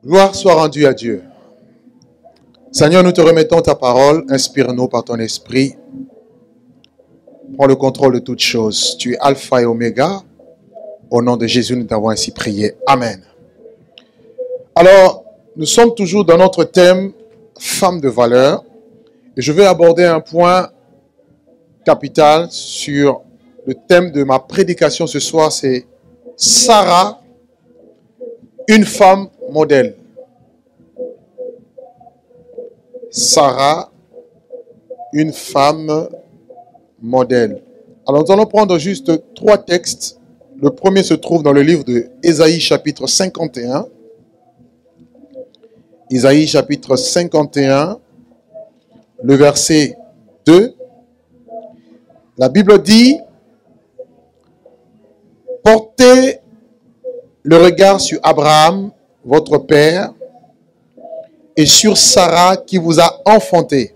Gloire soit rendue à Dieu. Seigneur, nous te remettons ta parole. Inspire-nous par ton esprit. Prends le contrôle de toutes choses. Tu es Alpha et Oméga. Au nom de Jésus, nous t'avons ainsi prié. Amen. Alors, nous sommes toujours dans notre thème Femme de valeur. Et je vais aborder un point capital sur le thème de ma prédication ce soir. C'est Sarah, une femme modèle. Sarah, une femme modèle. Alors nous allons prendre juste 3 textes. Le premier se trouve dans le livre de Ésaïe chapitre 51. Ésaïe chapitre 51, le verset 2. La Bible dit: portez le regard sur Abraham, votre père, et sur Sarah qui vous a enfanté.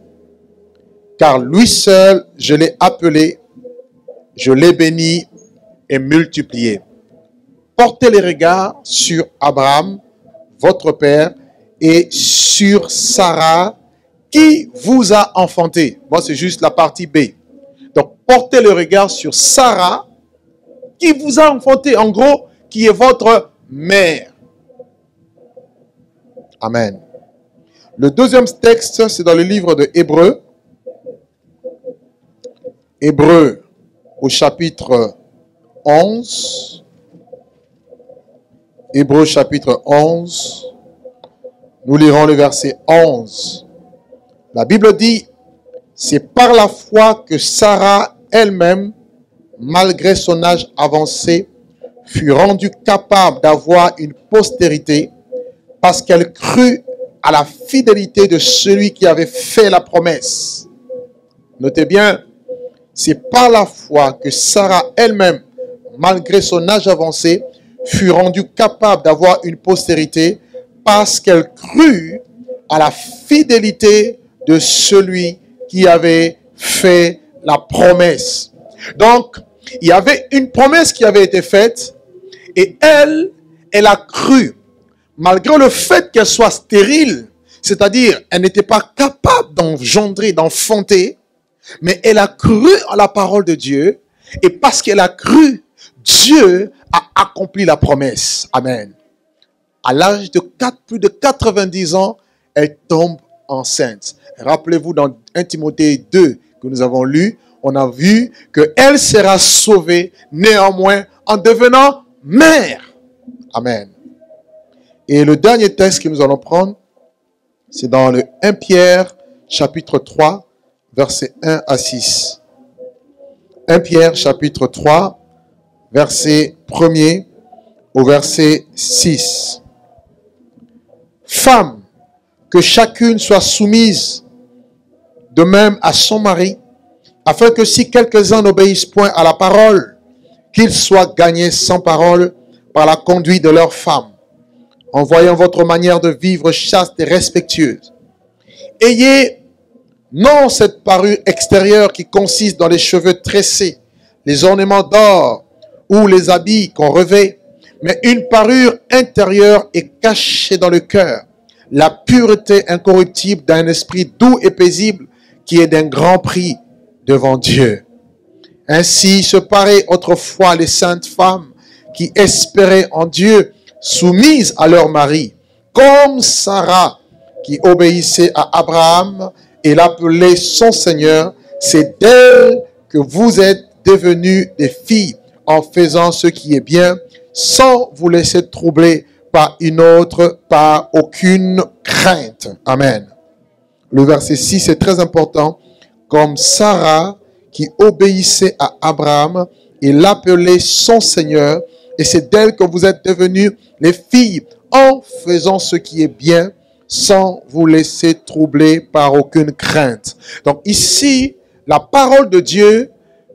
Car lui seul, je l'ai appelé, je l'ai béni et multiplié. Portez les regards sur Abraham, votre père, et sur Sarah qui vous a enfanté. Moi, c'est juste la partie B. Donc, portez le regard sur Sarah qui vous a enfanté. En gros, qui est votre mère. Amen. Le deuxième texte, c'est dans le livre de Hébreux. Hébreux au chapitre 11. Hébreux chapitre 11. Nous lirons le verset 11. La Bible dit: c'est par la foi que Sarah elle-même, malgré son âge avancé, fut rendue capable d'avoir une postérité parce qu'elle crut à la fidélité de celui qui avait fait la promesse. Notez bien, c'est par la foi que Sarah elle-même, malgré son âge avancé, fut rendue capable d'avoir une postérité parce qu'elle crut à la fidélité de celui qui avait fait la promesse. Donc, il y avait une promesse qui avait été faite et elle a cru. Malgré le fait qu'elle soit stérile, c'est-à-dire elle n'était pas capable d'engendrer, d'enfanter, mais elle a cru à la parole de Dieu, et parce qu'elle a cru, Dieu a accompli la promesse. Amen. À l'âge de plus de 90 ans, elle tombe enceinte. Rappelez-vous dans 1 Timothée 2 que nous avons lu, on a vu qu'elle sera sauvée néanmoins en devenant mère. Amen. Et le dernier texte que nous allons prendre, c'est dans le 1 Pierre, chapitre 3, versets 1 à 6. 1 Pierre, chapitre 3, verset 1er au verset 6. Femme, que chacune soit soumise de même à son mari, afin que si quelques-uns n'obéissent point à la parole, qu'ils soient gagnés sans parole par la conduite de leurs femmes, en voyant votre manière de vivre chaste et respectueuse. Ayez non cette parure extérieure qui consiste dans les cheveux tressés, les ornements d'or ou les habits qu'on revêt, mais une parure intérieure et cachée dans le cœur, la pureté incorruptible d'un esprit doux et paisible qui est d'un grand prix devant Dieu. Ainsi se paraient autrefois les saintes femmes qui espéraient en Dieu, soumises à leur mari, comme Sarah qui obéissait à Abraham et l'appelait son Seigneur. C'est d'elle que vous êtes devenus des filles en faisant ce qui est bien, sans vous laisser troubler par une autre, par aucune crainte. Amen. Le verset 6 est très important. Comme Sarah qui obéissait à Abraham et l'appelait son Seigneur, et c'est d'elle que vous êtes devenus les filles en faisant ce qui est bien, sans vous laisser troubler par aucune crainte. Donc ici, la parole de Dieu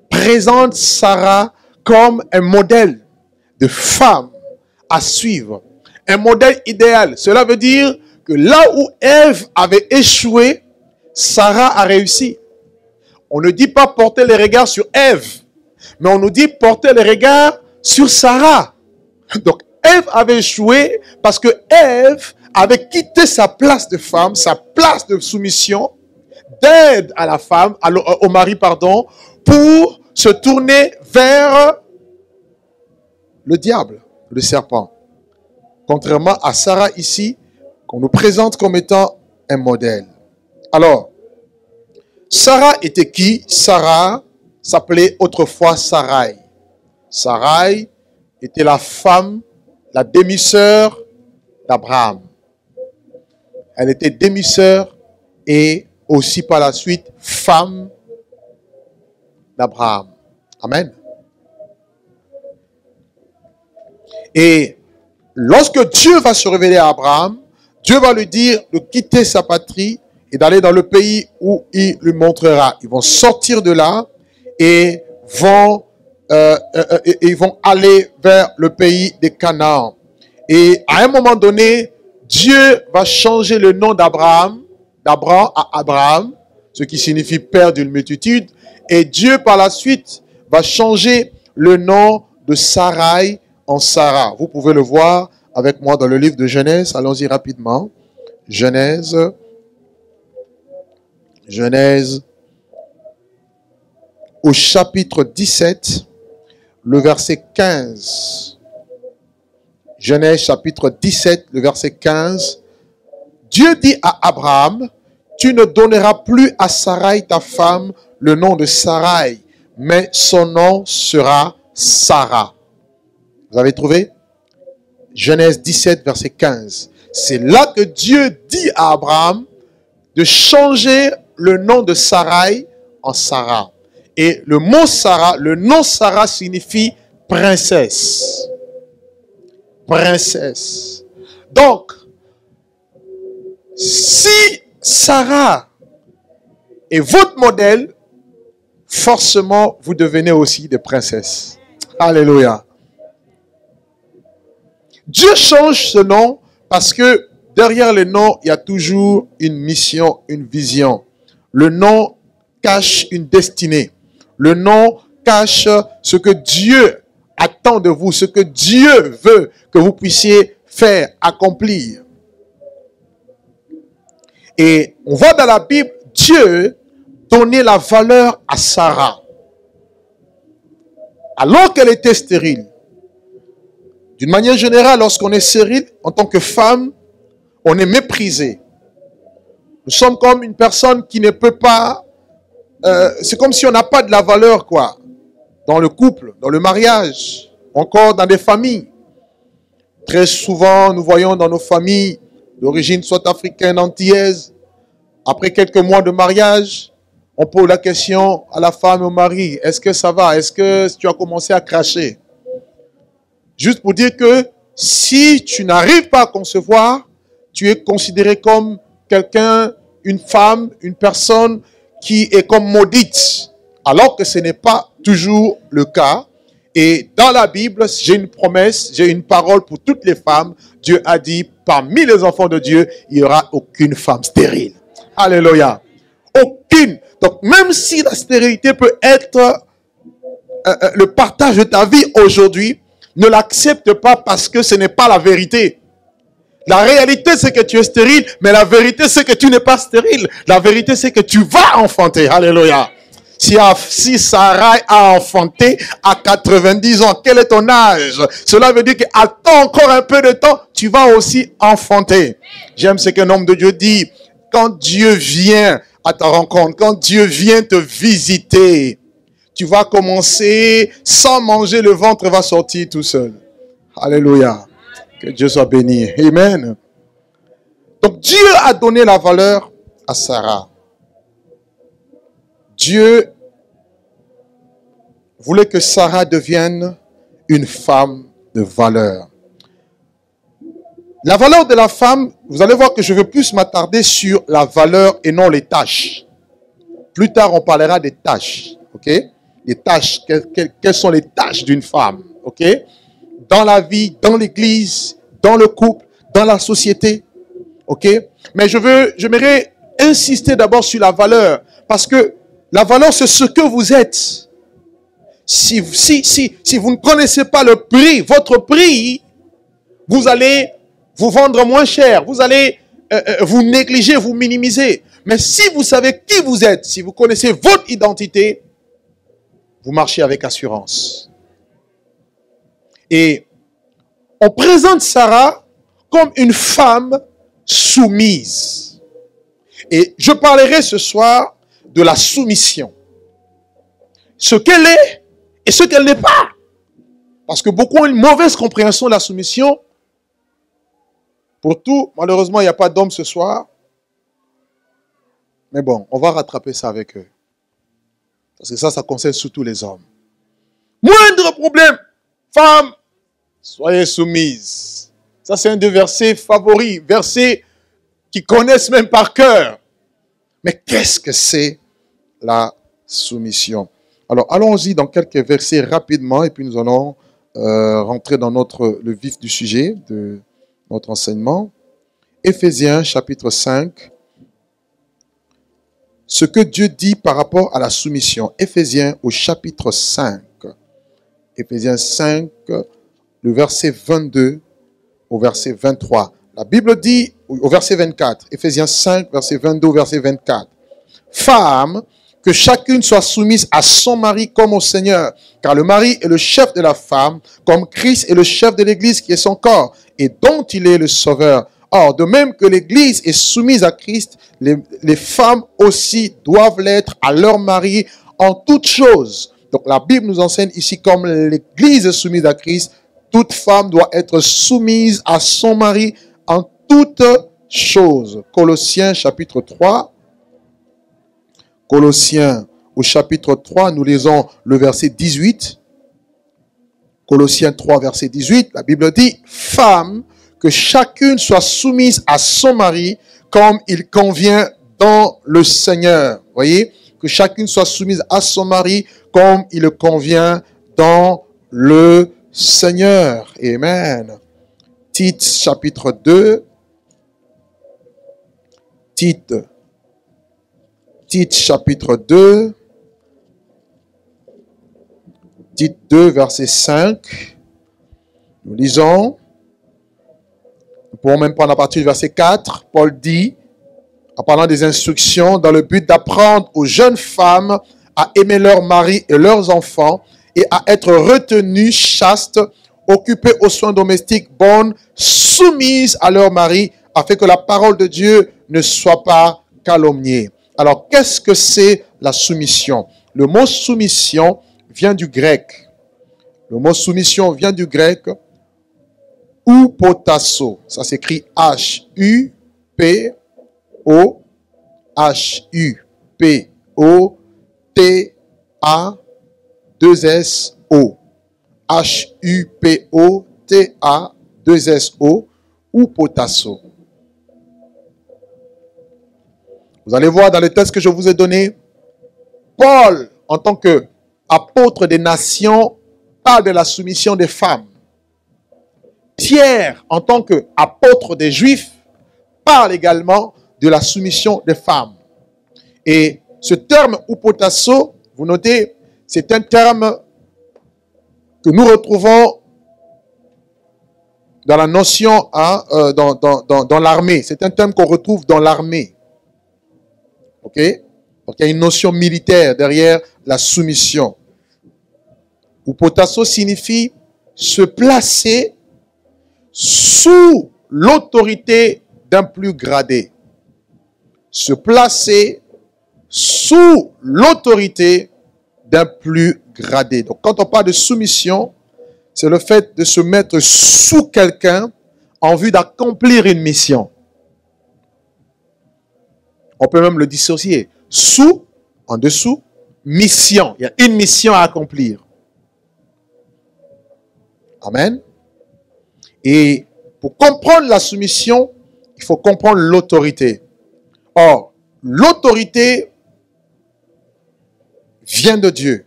présente Sarah comme un modèle de femme à suivre. Un modèle idéal. Cela veut dire que là où Ève avait échoué, Sarah a réussi. On ne dit pas porter les regards sur Ève, mais on nous dit porter les regards sur Sarah. Donc Ève avait échoué parce que Ève avait quitté sa place de femme, sa place de soumission, d'aide à la femme, au mari, pardon, pour se tourner vers le diable, le serpent. Contrairement à Sarah ici, qu'on nous présente comme étant un modèle. Alors, Sarah était qui? Sarah s'appelait autrefois Sarai. Sarai était la femme, la demi-sœur d'Abraham. Elle était demi-sœur et aussi par la suite femme d'Abraham. Amen. Et lorsque Dieu va se révéler à Abraham, Dieu va lui dire de quitter sa patrie et d'aller dans le pays où il lui montrera. Ils vont sortir de là et ils vont aller vers le pays de Canaan. Et à un moment donné, Dieu va changer le nom d'Abraham à Abraham, ce qui signifie père d'une multitude. Et Dieu, par la suite, va changer le nom de Sarai en Sarah. Vous pouvez le voir avec moi dans le livre de Genèse. Allons-y rapidement. Genèse au chapitre 17, le verset 15. Genèse chapitre 17, le verset 15. Dieu dit à Abraham, tu ne donneras plus à Sarai ta femme le nom de Sarai, mais son nom sera Sarah. Vous avez trouvé? Genèse 17, verset 15. C'est là que Dieu dit à Abraham de changer le nom de Sarai en Sarah. Et le mot Sarah, le nom Sarah signifie princesse. Princesse. Donc, si Sarah est votre modèle, forcément, vous devenez aussi des princesses. Alléluia. Dieu change ce nom parce que derrière le nom, il y a toujours une mission, une vision. Le nom cache une destinée. Le nom cache ce que Dieu attend de vous, ce que Dieu veut que vous puissiez faire, accomplir. Et on voit dans la Bible, Dieu donner la valeur à Sarah. Alors qu'elle était stérile. D'une manière générale, lorsqu'on est stérile, en tant que femme, on est méprisé. Nous sommes comme une personne qui ne peut pas... c'est comme si on n'a pas de la valeur, quoi. Dans le couple, dans le mariage, encore dans des familles. Très souvent, nous voyons dans nos familles d'origine soit africaine, antillaise, après quelques mois de mariage, on pose la question à la femme et au mari, est-ce que ça va? Est-ce que tu as commencé à cracher? Juste pour dire que si tu n'arrives pas à concevoir, tu es considéré comme quelqu'un, une femme, une personne qui est comme maudite. Alors que ce n'est pas toujours le cas. Et dans la Bible, j'ai une promesse, j'ai une parole pour toutes les femmes. Dieu a dit, parmi les enfants de Dieu, il n'y aura aucune femme stérile. Alléluia. Aucune. Donc même si la stérilité peut être le partage de ta vie aujourd'hui, ne l'accepte pas parce que ce n'est pas la vérité. La réalité, c'est que tu es stérile, mais la vérité, c'est que tu n'es pas stérile. La vérité, c'est que tu vas enfanter. Alléluia. Si Sarah a enfanté à 90 ans, quel est ton âge? Cela veut dire qu'attends encore un peu de temps, tu vas aussi enfanter. J'aime ce qu'un homme de Dieu dit. Quand Dieu vient à ta rencontre, quand Dieu vient te visiter, tu vas commencer sans manger, le ventre va sortir tout seul. Alléluia. Que Dieu soit béni. Amen. Donc Dieu a donné la valeur à Sarah. Dieu voulait que Sarah devienne une femme de valeur. La valeur de la femme, vous allez voir que je veux plus m'attarder sur la valeur et non les tâches. Plus tard, on parlera des tâches. Ok? Les tâches, quelles sont les tâches d'une femme? Ok? Dans la vie, dans l'église, dans le couple, dans la société. Ok? Mais j'aimerais insister d'abord sur la valeur. Parce que la valeur, c'est ce que vous êtes. Si vous ne connaissez pas le prix, votre prix, vous allez vous vendre moins cher, vous allez vous négliger, vous minimiser. Mais si vous savez qui vous êtes, si vous connaissez votre identité, vous marchez avec assurance. Et on présente Sarah comme une femme soumise. Et je parlerai ce soir de la soumission. Ce qu'elle est et ce qu'elle n'est pas. Parce que beaucoup ont une mauvaise compréhension de la soumission. Pour tout, malheureusement, il n'y a pas d'hommes ce soir. Mais bon, on va rattraper ça avec eux. Parce que ça concerne surtout les hommes. Moindre problème, femmes, soyez soumises. Ça, c'est un des versets favoris, versets qu'ils connaissent même par cœur. Mais qu'est-ce que c'est la soumission? Alors, allons-y dans quelques versets rapidement et puis nous allons rentrer dans le vif du sujet de notre enseignement. Éphésiens chapitre 5. Ce que Dieu dit par rapport à la soumission. Éphésiens au chapitre 5. Éphésiens 5, le verset 22 au verset 23. La Bible dit au verset 24. Éphésiens 5, verset 22 au verset 24. Femmes, que chacune soit soumise à son mari comme au Seigneur, car le mari est le chef de la femme, comme Christ est le chef de l'Église qui est son corps, et dont il est le sauveur. Or, de même que l'Église est soumise à Christ, les femmes aussi doivent l'être à leur mari en toutes choses. Donc la Bible nous enseigne ici, comme l'Église est soumise à Christ, toute femme doit être soumise à son mari en toutes choses. Colossiens chapitre 3. Colossiens au chapitre 3, nous lisons le verset 18. Colossiens 3, verset 18, la Bible dit, « Femmes, que chacune soit soumise à son mari comme il convient dans le Seigneur. » Voyez, que chacune soit soumise à son mari comme il convient dans le Seigneur. Amen. Tite chapitre 2. Tite chapitre 2. Tite 2, verset 5. Nous lisons. Nous pouvons même prendre à partir du verset 4. Paul dit, en parlant des instructions, dans le but d'apprendre aux jeunes femmes à aimer leurs maris et leurs enfants et à être retenues chastes, occupées aux soins domestiques, bonnes, soumises à leur mari, afin que la parole de Dieu ne soit pas calomniée. Alors, qu'est-ce que c'est la soumission? Le mot soumission vient du grec. Le mot soumission vient du grec hupotasso. Ça s'écrit H-U-P-O-H-U-P-O-T-A-2-S-O. H-U-P-O-T-A-2-S-O. Hupotasso. Vous allez voir dans le texte que je vous ai donné, Paul, en tant qu'apôtre des nations, parle de la soumission des femmes. Pierre, en tant qu'apôtre des Juifs, parle également de la soumission des femmes. Et ce terme hupotasso, vous notez, c'est un terme que nous retrouvons dans la notion, dans l'armée. C'est un terme qu'on retrouve dans l'armée. Ok? Donc il y a une notion militaire derrière la soumission. Hupotasso signifie se placer sous l'autorité d'un plus gradé. Se placer sous l'autorité d'un plus gradé. Donc quand on parle de soumission, c'est le fait de se mettre sous quelqu'un en vue d'accomplir une mission. On peut même le dissocier. Sous, en dessous, mission. Il y a une mission à accomplir. Amen. Et pour comprendre la soumission, il faut comprendre l'autorité. Or, l'autorité vient de Dieu.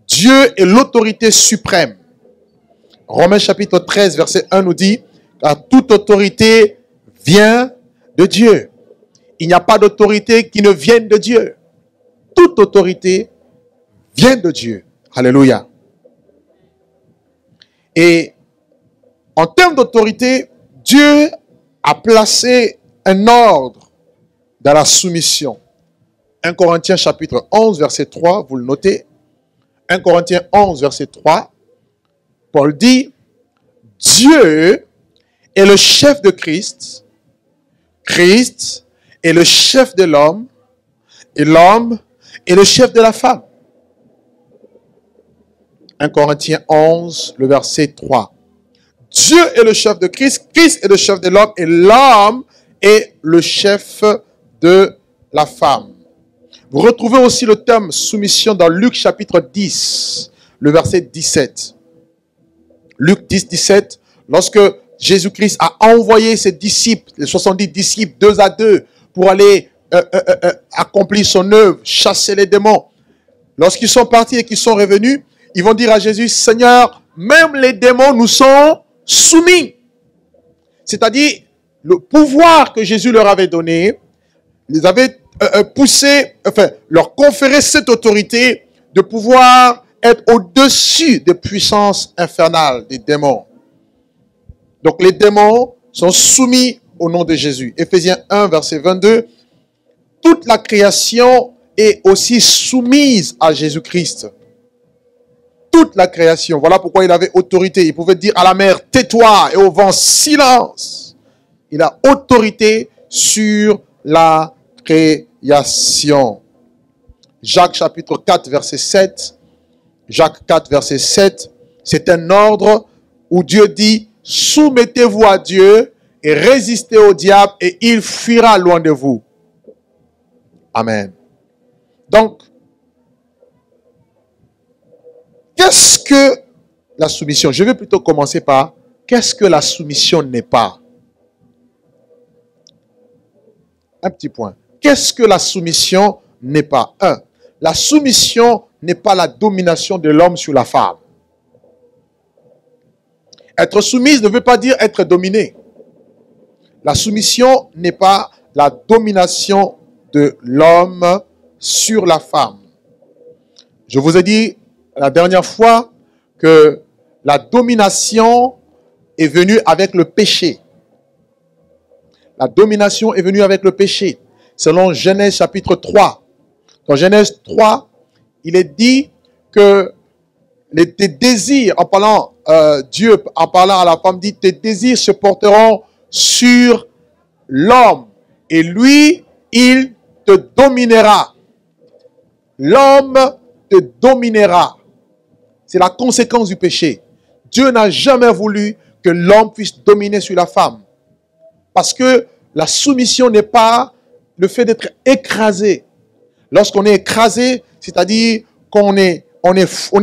Dieu est l'autorité suprême. Romains chapitre 13, verset 1 nous dit, car toute autorité vient de Dieu. Il n'y a pas d'autorité qui ne vienne de Dieu. Toute autorité vient de Dieu. Alléluia. Et en termes d'autorité, Dieu a placé un ordre dans la soumission. 1 Corinthiens chapitre 11, verset 3, vous le notez. 1 Corinthiens 11, verset 3, Paul dit, Dieu est le chef de Christ, Christ est le chef de l'homme, et l'homme est le chef de la femme. 1 Corinthiens 11, le verset 3. Dieu est le chef de Christ, Christ est le chef de l'homme, et l'homme est le chef de la femme. Vous retrouvez aussi le terme soumission dans Luc chapitre 10, le verset 17. Luc 10, 17, lorsque Jésus-Christ a envoyé ses disciples, les 70 disciples, 2 à 2, pour aller accomplir son œuvre, chasser les démons. Lorsqu'ils sont partis et qu'ils sont revenus, ils vont dire à Jésus, Seigneur, même les démons nous sont soumis. C'est-à-dire, le pouvoir que Jésus leur avait donné, les avait poussé, leur conférer cette autorité de pouvoir être au-dessus des puissances infernales des démons. Donc les démons sont soumis au nom de Jésus. Éphésiens 1, verset 22. Toute la création est aussi soumise à Jésus-Christ. Toute la création. Voilà pourquoi il avait autorité. Il pouvait dire à la mer, tais-toi, et au vent, silence. Il a autorité sur la création. Jacques chapitre 4, verset 7. Jacques 4, verset 7. C'est un ordre où Dieu dit, soumettez-vous à Dieu et résistez au diable et il fuira loin de vous. Amen. Donc, qu'est-ce que la soumission? Je vais plutôt commencer par qu'est-ce que la soumission n'est pas? Un petit point. Qu'est-ce que la soumission n'est pas? 1. La soumission n'est pas la domination de l'homme sur la femme. Être soumise ne veut pas dire être dominé. La soumission n'est pas la domination de l'homme sur la femme. Je vous ai dit la dernière fois que la domination est venue avec le péché. La domination est venue avec le péché. Selon Genèse chapitre 3. Dans Genèse 3, il est dit que tes désirs, en parlant, Dieu, en parlant à la femme, dit, tes désirs se porteront sur l'homme. Et lui, il te dominera. L'homme te dominera. C'est la conséquence du péché. Dieu n'a jamais voulu que l'homme puisse dominer sur la femme. Parce que la soumission n'est pas le fait d'être écrasé. Lorsqu'on est écrasé, c'est-à-dire qu'on est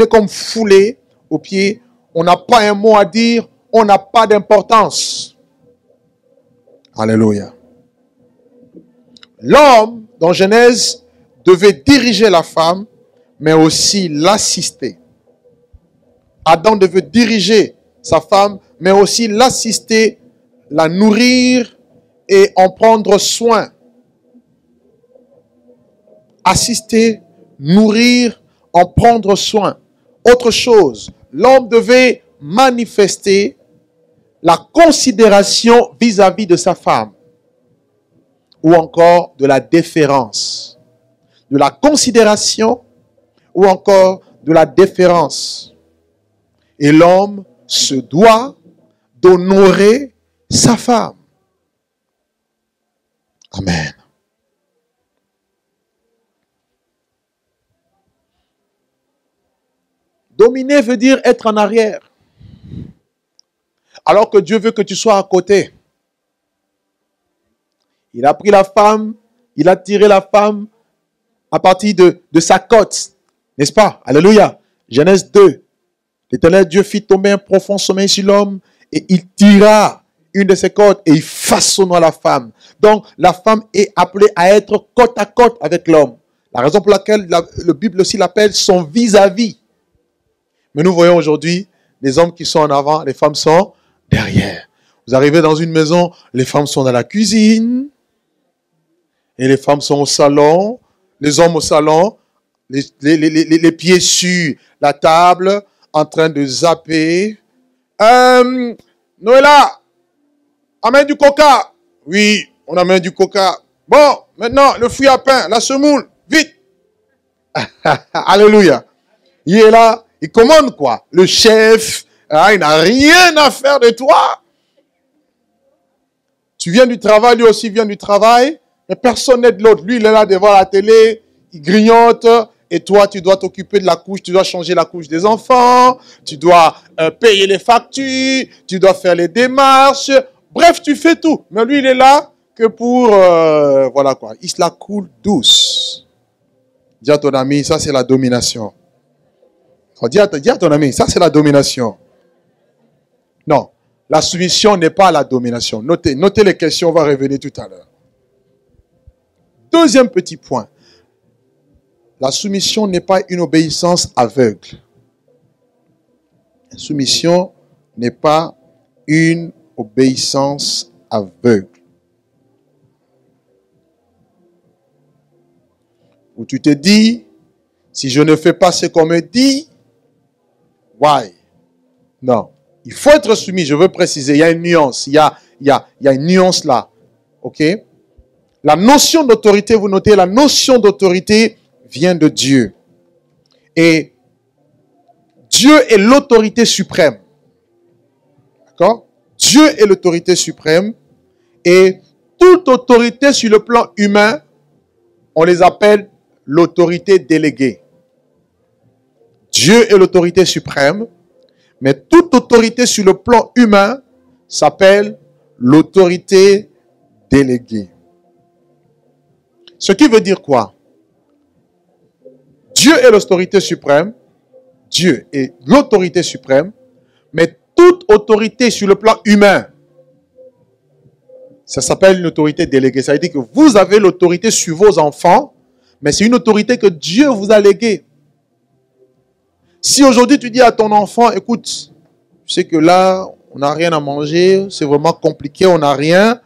comme foulé aux pieds, on n'a pas un mot à dire, on n'a pas d'importance. Alléluia. L'homme, dans Genèse, devait diriger la femme, mais aussi l'assister. Adam devait diriger sa femme, mais aussi l'assister, la nourrir et en prendre soin. Assister, nourrir, en prendre soin. Autre chose, l'homme devait manifester la considération vis-à-vis de sa femme ou encore de la déférence. De la considération ou encore de la déférence. Et l'homme se doit d'honorer sa femme. Amen. Dominer veut dire être en arrière. Alors que Dieu veut que tu sois à côté. Il a pris la femme, il a tiré la femme à partir de sa côte. N'est-ce pas? Alléluia. Genèse 2. L'Éternel Dieu fit tomber un profond sommeil sur l'homme et il tira une de ses côtes et il façonna la femme. Donc, la femme est appelée à être côte à côte avec l'homme. La raison pour laquelle la Bible aussi l'appelle son vis-à-vis. Mais nous voyons aujourd'hui les hommes qui sont en avant, les femmes sont derrière. Vous arrivez dans une maison, les femmes sont dans la cuisine, et les femmes sont au salon, les hommes au salon, les pieds sur la table, en train de zapper. Noëlla, Amène du coca. Oui, on amène du coca. Bon, maintenant, le fruit à pain, la semoule, vite. Alléluia. Il est là, il commande quoi? Le chef, il n'a rien à faire de toi. Tu viens du travail, lui aussi vient du travail, mais personne n'aide l'autre. Lui, il est là devant la télé, il grignote, et toi, tu dois t'occuper de la couche, tu dois changer la couche des enfants, tu dois payer les factures, tu dois faire les démarches. Bref, tu fais tout. Mais lui, il est là que pour, voilà quoi, il se la coule douce. Dis à ton ami, ça c'est la domination. Dis à ton ami, ça c'est la domination. Non, la soumission n'est pas la domination. Notez les questions, on va revenir tout à l'heure. Deuxième petit point. La soumission n'est pas une obéissance aveugle. La soumission n'est pas une obéissance aveugle. Où tu te dis, si je ne fais pas ce qu'on me dit, why? Non. Il faut être soumis, je veux préciser, il y a une nuance, il y a une nuance là. Ok? La notion d'autorité, vous notez, la notion d'autorité vient de Dieu. Et Dieu est l'autorité suprême. D'accord? Dieu est l'autorité suprême. Et toute autorité sur le plan humain, on les appelle l'autorité déléguée. Dieu est l'autorité suprême. Mais toute autorité sur le plan humain s'appelle l'autorité déléguée. Ce qui veut dire quoi? Dieu est l'autorité suprême. Dieu est l'autorité suprême. Mais toute autorité sur le plan humain, ça s'appelle une autorité déléguée. Ça veut dire que vous avez l'autorité sur vos enfants, mais c'est une autorité que Dieu vous a léguée. Si aujourd'hui tu dis à ton enfant, écoute, tu sais que là, on n'a rien à manger, c'est vraiment compliqué, on n'a rien,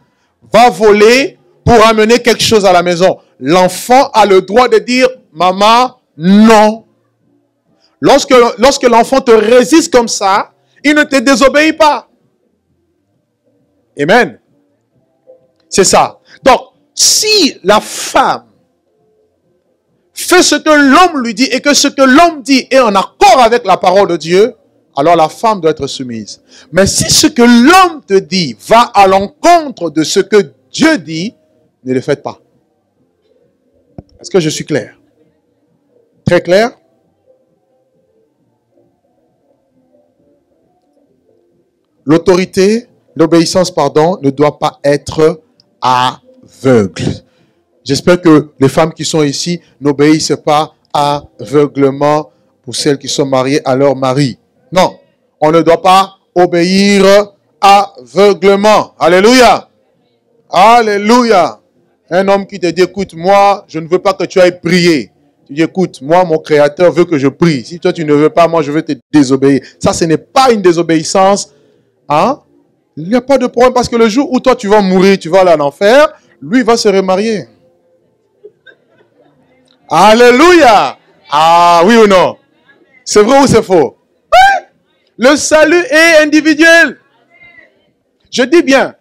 va voler pour amener quelque chose à la maison. L'enfant a le droit de dire, maman, non. Lorsque l'enfant te résiste comme ça, il ne te désobéit pas. Amen. C'est ça. Donc, si la femme fait ce que l'homme lui dit et que ce que l'homme dit est en accord avec la parole de Dieu, alors la femme doit être soumise. Mais si ce que l'homme te dit va à l'encontre de ce que Dieu dit, ne le faites pas. Est-ce que je suis clair? Très clair? L'autorité, l'obéissance, pardon, ne doit pas être aveugle. J'espère que les femmes qui sont ici n'obéissent pas aveuglement pour celles qui sont mariées à leur mari. Non, on ne doit pas obéir aveuglement. Alléluia. Alléluia. Un homme qui te dit, écoute, moi, je ne veux pas que tu ailles prier. Tu dis, écoute, moi, mon Créateur veut que je prie. Si toi, tu ne veux pas, moi, je vais te désobéir. Ça, ce n'est pas une désobéissance. Hein? Il n'y a pas de problème parce que le jour où toi, tu vas mourir, tu vas aller en enfer, lui va se remarier. Alléluia. Ah, oui ou non? C'est vrai ou c'est faux? Oui. Le salut est individuel. Je dis bien,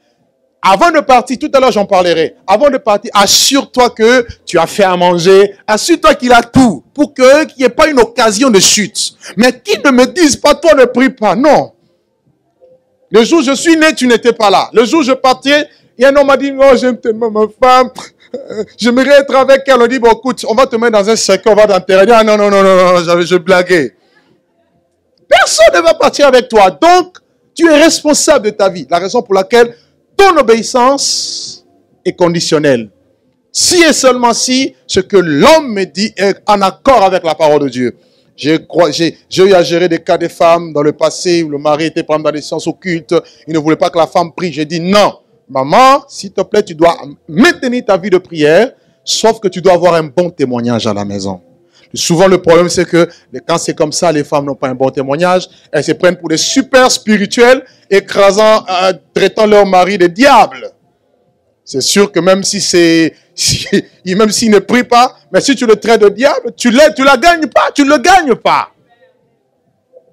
avant de partir, tout à l'heure j'en parlerai, avant de partir, assure-toi que tu as fait à manger, assure-toi qu'il a tout, pour qu'il n'y ait pas une occasion de chute. Mais qu'ils ne me disent pas, toi ne prie pas, non. Le jour où je suis né, tu n'étais pas là. Le jour où je partais, il y a un homme m'a dit, non, j'aime tellement ma femme, j'aimerais être avec elle. On dit, bon, écoute, on va te mettre dans un cercueil, on va t'enterrer. Ah, non, je blaguais. Personne ne va partir avec toi. Donc, tu es responsable de ta vie. La raison pour laquelle ton obéissance est conditionnelle. Si et seulement si ce que l'homme me dit est en accord avec la parole de Dieu. J'ai eu à gérer des cas de femmes dans le passé où le mari était par exemple dans des séances occultes. Il ne voulait pas que la femme prie. J'ai dit non. Maman, s'il te plaît, tu dois maintenir ta vie de prière, sauf que tu dois avoir un bon témoignage à la maison. Souvent, le problème, c'est que quand c'est comme ça, les femmes n'ont pas un bon témoignage. Elles se prennent pour des super spirituels, écrasant, traitant leur mari de diable. C'est sûr que même même s'il ne prie pas, mais si tu le traites de diable, tu la gagnes pas, tu ne le gagnes pas.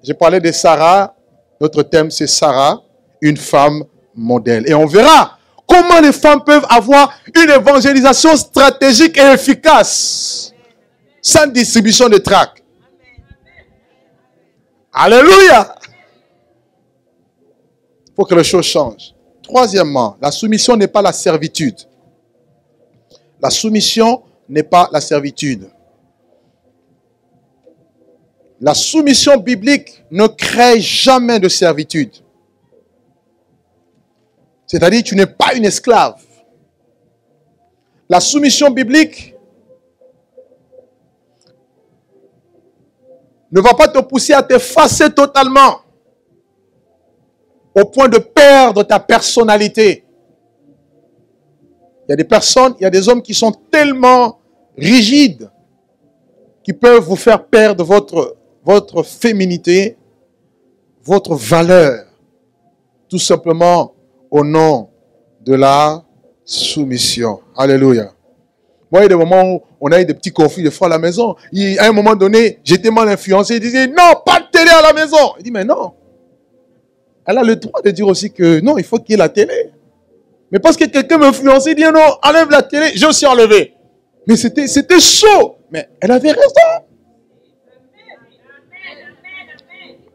J'ai parlé de Sarah. Notre thème, c'est Sarah, une femme modèle. Et on verra comment les femmes peuvent avoir une évangélisation stratégique et efficace sans distribution de tracts. Alléluia! Il faut que les choses changent. Troisièmement, la soumission n'est pas la servitude. La soumission n'est pas la servitude. La soumission biblique ne crée jamais de servitude. C'est-à-dire, tu n'es pas une esclave. La soumission biblique ne va pas te pousser à t'effacer totalement au point de perdre ta personnalité. Il y a des personnes, il y a des hommes qui sont tellement rigides qui peuvent vous faire perdre votre féminité, votre valeur, tout simplement au nom de la soumission. Alléluia. Moi, il y a des moments où on a eu des petits conflits des fois à la maison. À un moment donné, j'étais mal influencé. Il disait, non, pas de télé à la maison. Il dit, mais non. Elle a le droit de dire aussi que non, il faut qu'il y ait la télé. Mais parce que quelqu'un m'influençait, il dit, non, enlève la télé. J'ai aussi enlevé. Mais c'était chaud. Mais elle avait raison.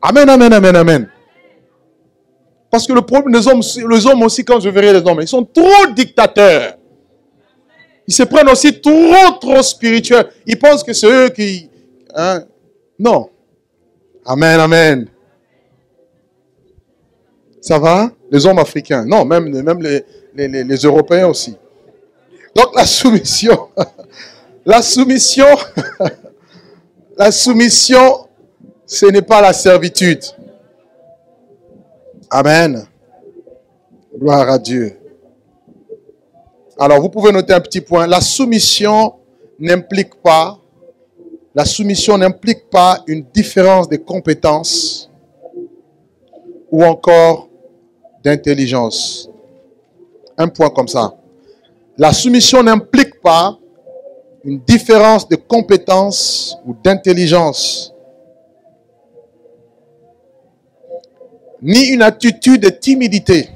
Amen, amen, amen, amen. Parce que le problème des hommes, les hommes aussi, quand je verrai les hommes, ils sont trop dictateurs. Ils se prennent aussi trop spirituels. Ils pensent que c'est eux qui... Hein? Non. Amen, amen. Ça va? Les hommes africains. Non, même les Européens aussi. Donc la soumission. La soumission. La soumission, ce n'est pas la servitude. Amen. Gloire à Dieu. Alors, vous pouvez noter un petit point. La soumission n'implique pas une différence de compétences ou encore d'intelligence. Un point comme ça. La soumission n'implique pas une différence de compétences ou d'intelligence, ni une attitude de timidité.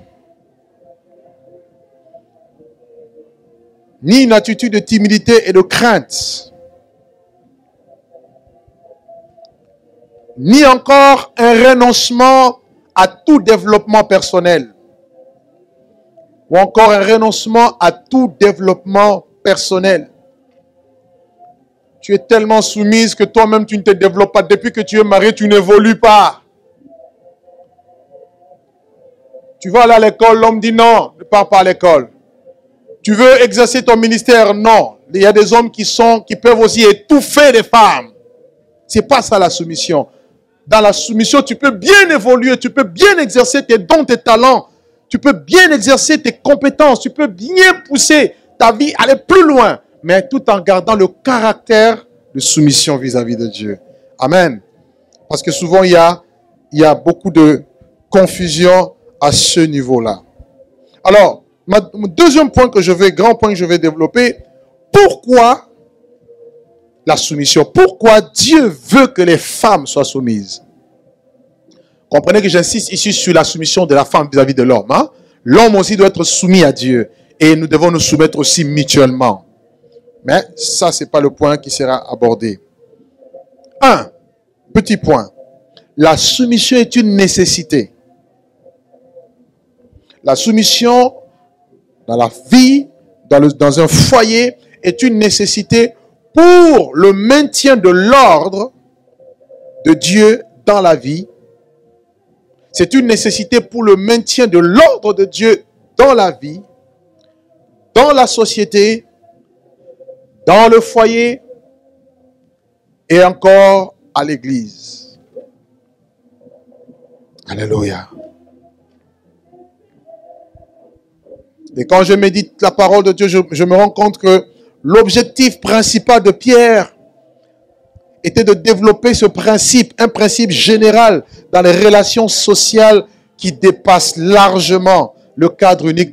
Ni une attitude de timidité et de crainte. Ni encore un renoncement à tout développement personnel. Ou encore un renoncement à tout développement personnel. Tu es tellement soumise que toi-même tu ne te développes pas. Depuis que tu es marié, tu n'évolues pas. Tu vas aller à l'école, l'homme dit non, ne pars pas à l'école. Tu veux exercer ton ministère? Non. Il y a des hommes qui peuvent aussi étouffer des femmes. C'est pas ça la soumission. Dans la soumission, tu peux bien évoluer, tu peux bien exercer tes dons, tes talents. Tu peux bien exercer tes compétences, tu peux bien pousser ta vie, aller plus loin, mais tout en gardant le caractère de soumission vis-à-vis de Dieu. Amen. Parce que souvent, il y a beaucoup de confusion à ce niveau-là. Alors, mon deuxième point grand point que je vais développer, pourquoi la soumission? Pourquoi Dieu veut que les femmes soient soumises? Comprenez que j'insiste ici sur la soumission de la femme vis-à-vis de l'homme. Hein? L'homme aussi doit être soumis à Dieu. Et nous devons nous soumettre aussi mutuellement. Mais ça, ce n'est pas le point qui sera abordé. Un petit point. La soumission est une nécessité. La soumission dans la vie, dans un foyer, est une nécessité pour le maintien de l'ordre de Dieu dans la vie. C'est une nécessité pour le maintien de l'ordre de Dieu dans la vie, dans la société, dans le foyer et encore à l'église. Alléluia. Et quand je médite la parole de Dieu, je me rends compte que l'objectif principal de Pierre était de développer ce principe, un principe général dans les relations sociales qui dépasse largement le cadre unique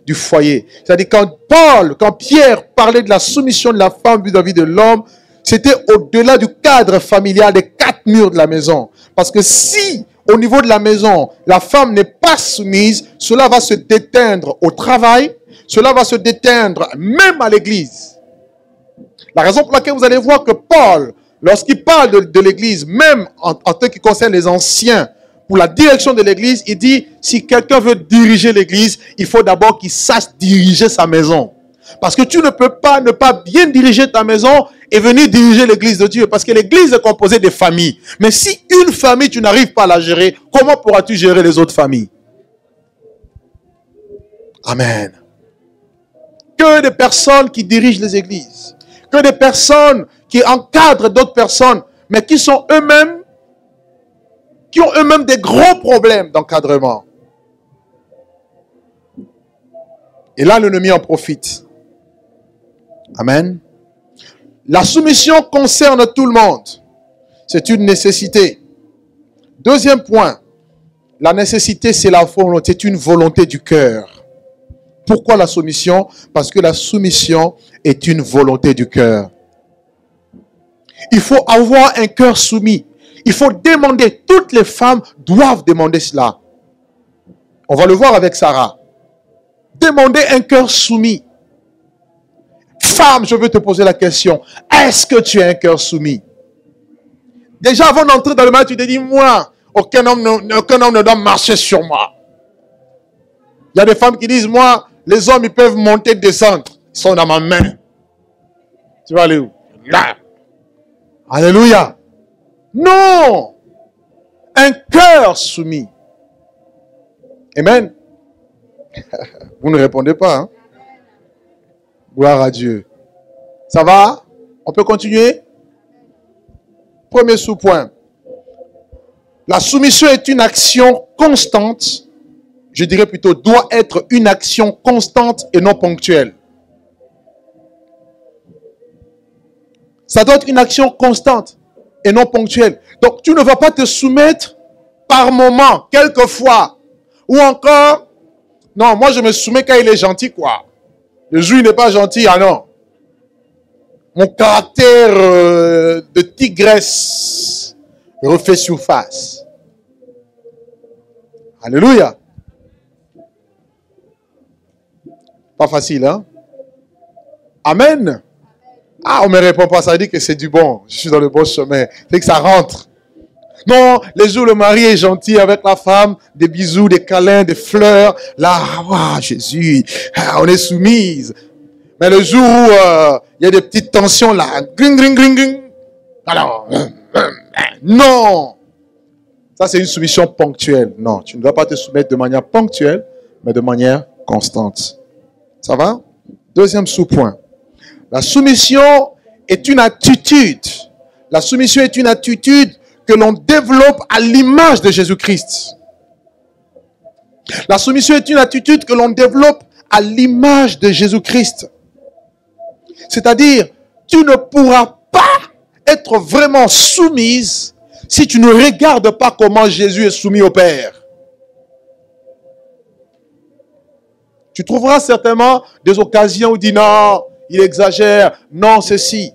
du foyer. C'est-à-dire quand Pierre parlait de la soumission de la femme vis-à-vis de l'homme, c'était au-delà du cadre familial des 4 murs de la maison. Parce que si au niveau de la maison, la femme n'est pas soumise, cela va se déteindre au travail, cela va se déteindre même à l'église. La raison pour laquelle vous allez voir que Paul, lorsqu'il parle de l'église, même en ce qui concerne les anciens, pour la direction de l'église, il dit, si quelqu'un veut diriger l'église, il faut d'abord qu'il sache diriger sa maison. Parce que tu ne peux pas ne pas bien diriger ta maison et venir diriger l'église de Dieu. Parce que l'église est composée de familles. Mais si une famille, tu n'arrives pas à la gérer, comment pourras-tu gérer les autres familles? Amen. Que des personnes qui dirigent les églises. Que des personnes qui encadrent d'autres personnes. Mais qui sont eux-mêmes, qui ont eux-mêmes des gros problèmes d'encadrement. Et là, l'ennemi en profite. Amen. La soumission concerne tout le monde. C'est une nécessité. Deuxième point. La nécessité, c'est la volonté, c'est une volonté du cœur. Pourquoi la soumission? Parce que la soumission est une volonté du cœur. Il faut avoir un cœur soumis. Il faut demander. Toutes les femmes doivent demander cela. On va le voir avec Sarah. Demander un cœur soumis. Femme, je veux te poser la question. Est-ce que tu as un cœur soumis? Déjà, avant d'entrer dans le mariage, tu te dis, moi, aucun homme ne doit marcher sur moi. Il y a des femmes qui disent, moi, les hommes, ils peuvent monter, descendre. Ils sont dans ma main. Tu vas aller où? Là. Alléluia. Non. Un cœur soumis. Amen. Vous ne répondez pas, hein? Gloire à Dieu. Ça va? On peut continuer? Premier sous-point. La soumission est une action constante. Je dirais plutôt, doit être une action constante et non ponctuelle. Ça doit être une action constante et non ponctuelle. Donc, tu ne vas pas te soumettre par moment, quelquefois. Ou encore, non, moi je me soumets quand il est gentil, quoi. Le jour, il n'est pas gentil, ah non. Mon caractère de tigresse refait surface. Alléluia. Pas facile, hein? Amen. Ah, on ne me répond pas, ça dit que c'est du bon. Je suis dans le bon chemin. C'est que ça rentre. Non, les jours où le mari est gentil avec la femme, des bisous, des câlins, des fleurs. Là, wow, Jésus, on est soumise. Mais le jour où il y a des petites tensions là, gring, gring, gring, gring. Alors, non. Ça, c'est une soumission ponctuelle. Non, tu ne dois pas te soumettre de manière ponctuelle, mais de manière constante. Ça va? Deuxième sous-point. La soumission est une attitude. La soumission est une attitude que l'on développe à l'image de Jésus-Christ. La soumission est une attitude que l'on développe à l'image de Jésus-Christ. C'est-à-dire, tu ne pourras pas être vraiment soumise si tu ne regardes pas comment Jésus est soumis au Père. Tu trouveras certainement des occasions où il dit non, il exagère, non, ceci.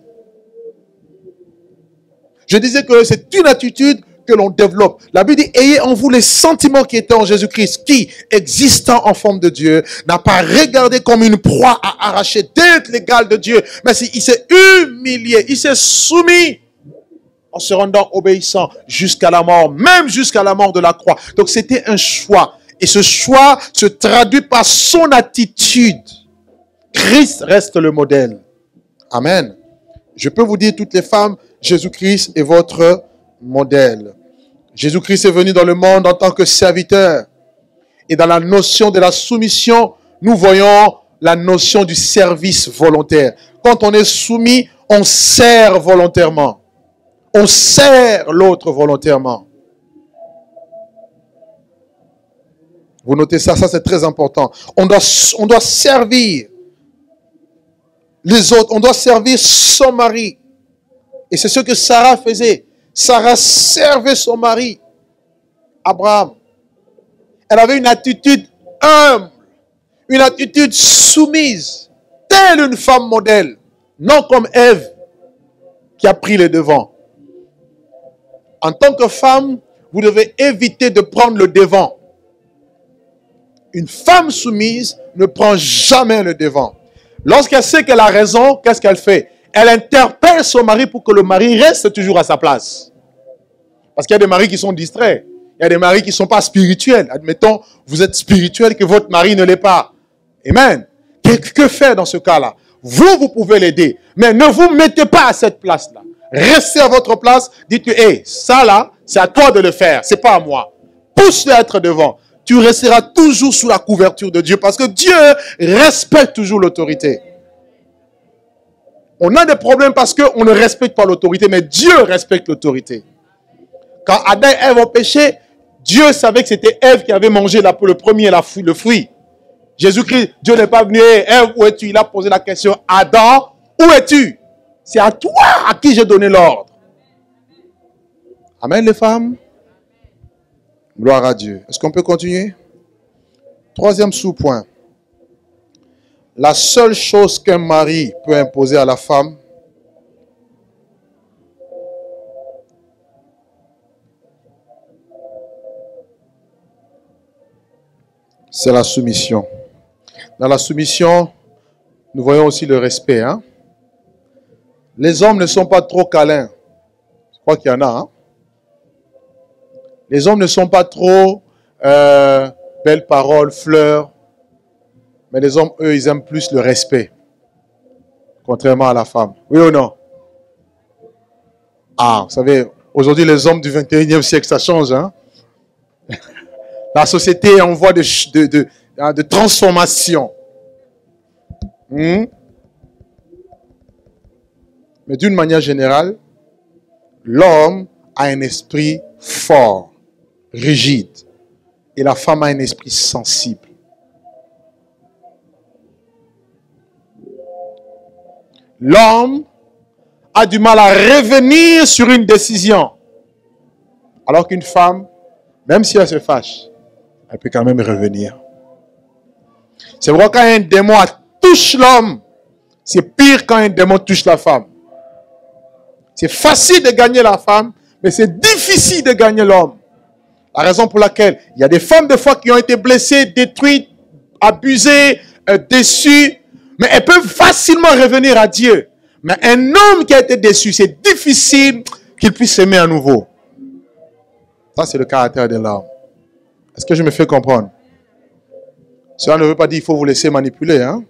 Je disais que c'est une attitude que l'on développe. La Bible dit, ayez en vous les sentiments qui étaient en Jésus-Christ, qui, existant en forme de Dieu, n'a pas regardé comme une proie à arracher d'être l'égal de Dieu, mais il s'est humilié, il s'est soumis en se rendant obéissant jusqu'à la mort, même jusqu'à la mort de la croix. Donc c'était un choix. Et ce choix se traduit par son attitude. Christ reste le modèle. Amen. Je peux vous dire, toutes les femmes, Jésus-Christ est votre modèle. Jésus-Christ est venu dans le monde en tant que serviteur. Et dans la notion de la soumission, nous voyons la notion du service volontaire. Quand on est soumis, on sert volontairement. On sert l'autre volontairement. Vous notez ça, ça c'est très important. On doit servir les autres, on doit servir son mari. Et c'est ce que Sarah faisait. Sarah servait son mari, Abraham. Elle avait une attitude humble, une attitude soumise, telle une femme modèle, non comme Ève qui a pris les devants. En tant que femme, vous devez éviter de prendre le devant. Une femme soumise ne prend jamais le devant. Lorsqu'elle sait qu'elle a raison, qu'est-ce qu'elle fait? Elle interpelle son mari pour que le mari reste toujours à sa place. Parce qu'il y a des maris qui sont distraits. Il y a des maris qui ne sont pas spirituels. Admettons, vous êtes spirituel que votre mari ne l'est pas. Amen. Que faire dans ce cas-là? Vous pouvez l'aider. Mais ne vous mettez pas à cette place-là. Restez à votre place. Dites-lui, hey, ça là, c'est à toi de le faire. C'est pas à moi. Pousse-le à être devant. Tu resteras toujours sous la couverture de Dieu. Parce que Dieu respecte toujours l'autorité. On a des problèmes parce qu'on ne respecte pas l'autorité. Mais Dieu respecte l'autorité. Quand Adam et Ève ont péché, Dieu savait que c'était Ève qui avait mangé le premier le fruit. Jésus-Christ, Dieu n'est pas venu, Ève, où es-tu? Il a posé la question, Adam, où es-tu? C'est à toi à qui j'ai donné l'ordre. Amen les femmes. Gloire à Dieu. Est-ce qu'on peut continuer? Troisième sous-point. La seule chose qu'un mari peut imposer à la femme, c'est la soumission. Dans la soumission, nous voyons aussi le respect. Hein? Les hommes ne sont pas trop câlins. Je crois qu'il y en a. Hein? Les hommes ne sont pas trop belles paroles, fleurs. Mais les hommes, eux, ils aiment plus le respect. Contrairement à la femme. Oui ou non? Ah, vous savez, aujourd'hui, les hommes du 21e siècle, ça change. Hein? La société est en voie de transformation. Mais d'une manière générale, l'homme a un esprit fort, rigide. Et la femme a un esprit sensible. L'homme a du mal à revenir sur une décision. Alors qu'une femme, même si elle se fâche, elle peut quand même revenir. C'est vrai quand un démon touche l'homme, c'est pire quand un démon touche la femme. C'est facile de gagner la femme, mais c'est difficile de gagner l'homme. La raison pour laquelle il y a des femmes des fois qui ont été blessées, détruites, abusées, déçues, mais elles peuvent facilement revenir à Dieu. Mais un homme qui a été déçu, c'est difficile qu'il puisse s'aimer à nouveau. Ça, c'est le caractère de l'homme. Est-ce que je me fais comprendre? Cela ne veut pas dire qu'il faut vous laisser manipuler. Hein?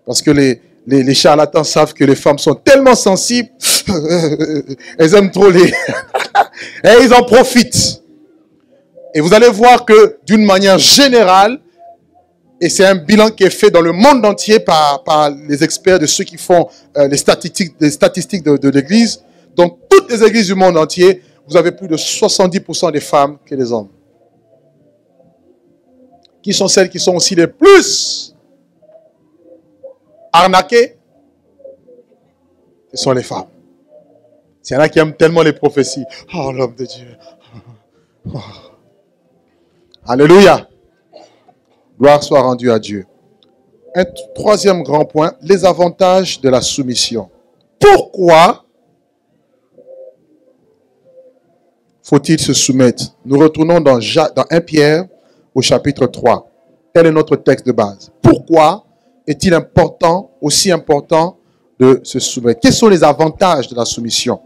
Parce que les charlatans savent que les femmes sont tellement sensibles. Elles aiment trop les... Et ils en profitent. Et vous allez voir que d'une manière générale, et c'est un bilan qui est fait dans le monde entier par les experts de ceux qui font les statistiques de l'Église. Dans toutes les églises du monde entier, vous avez plus de 70% des femmes que des hommes. Qui sont celles qui sont aussi les plus arnaquées? Ce sont les femmes. C'est là qui aiment tellement les prophéties. Oh, l'homme de Dieu. Oh. Alléluia. Gloire soit rendue à Dieu. Un troisième grand point, les avantages de la soumission. Pourquoi faut-il se soumettre? Nous retournons dans 1 Pierre au chapitre 3. Tel est notre texte de base. Pourquoi est-il aussi important de se soumettre? Quels sont les avantages de la soumission?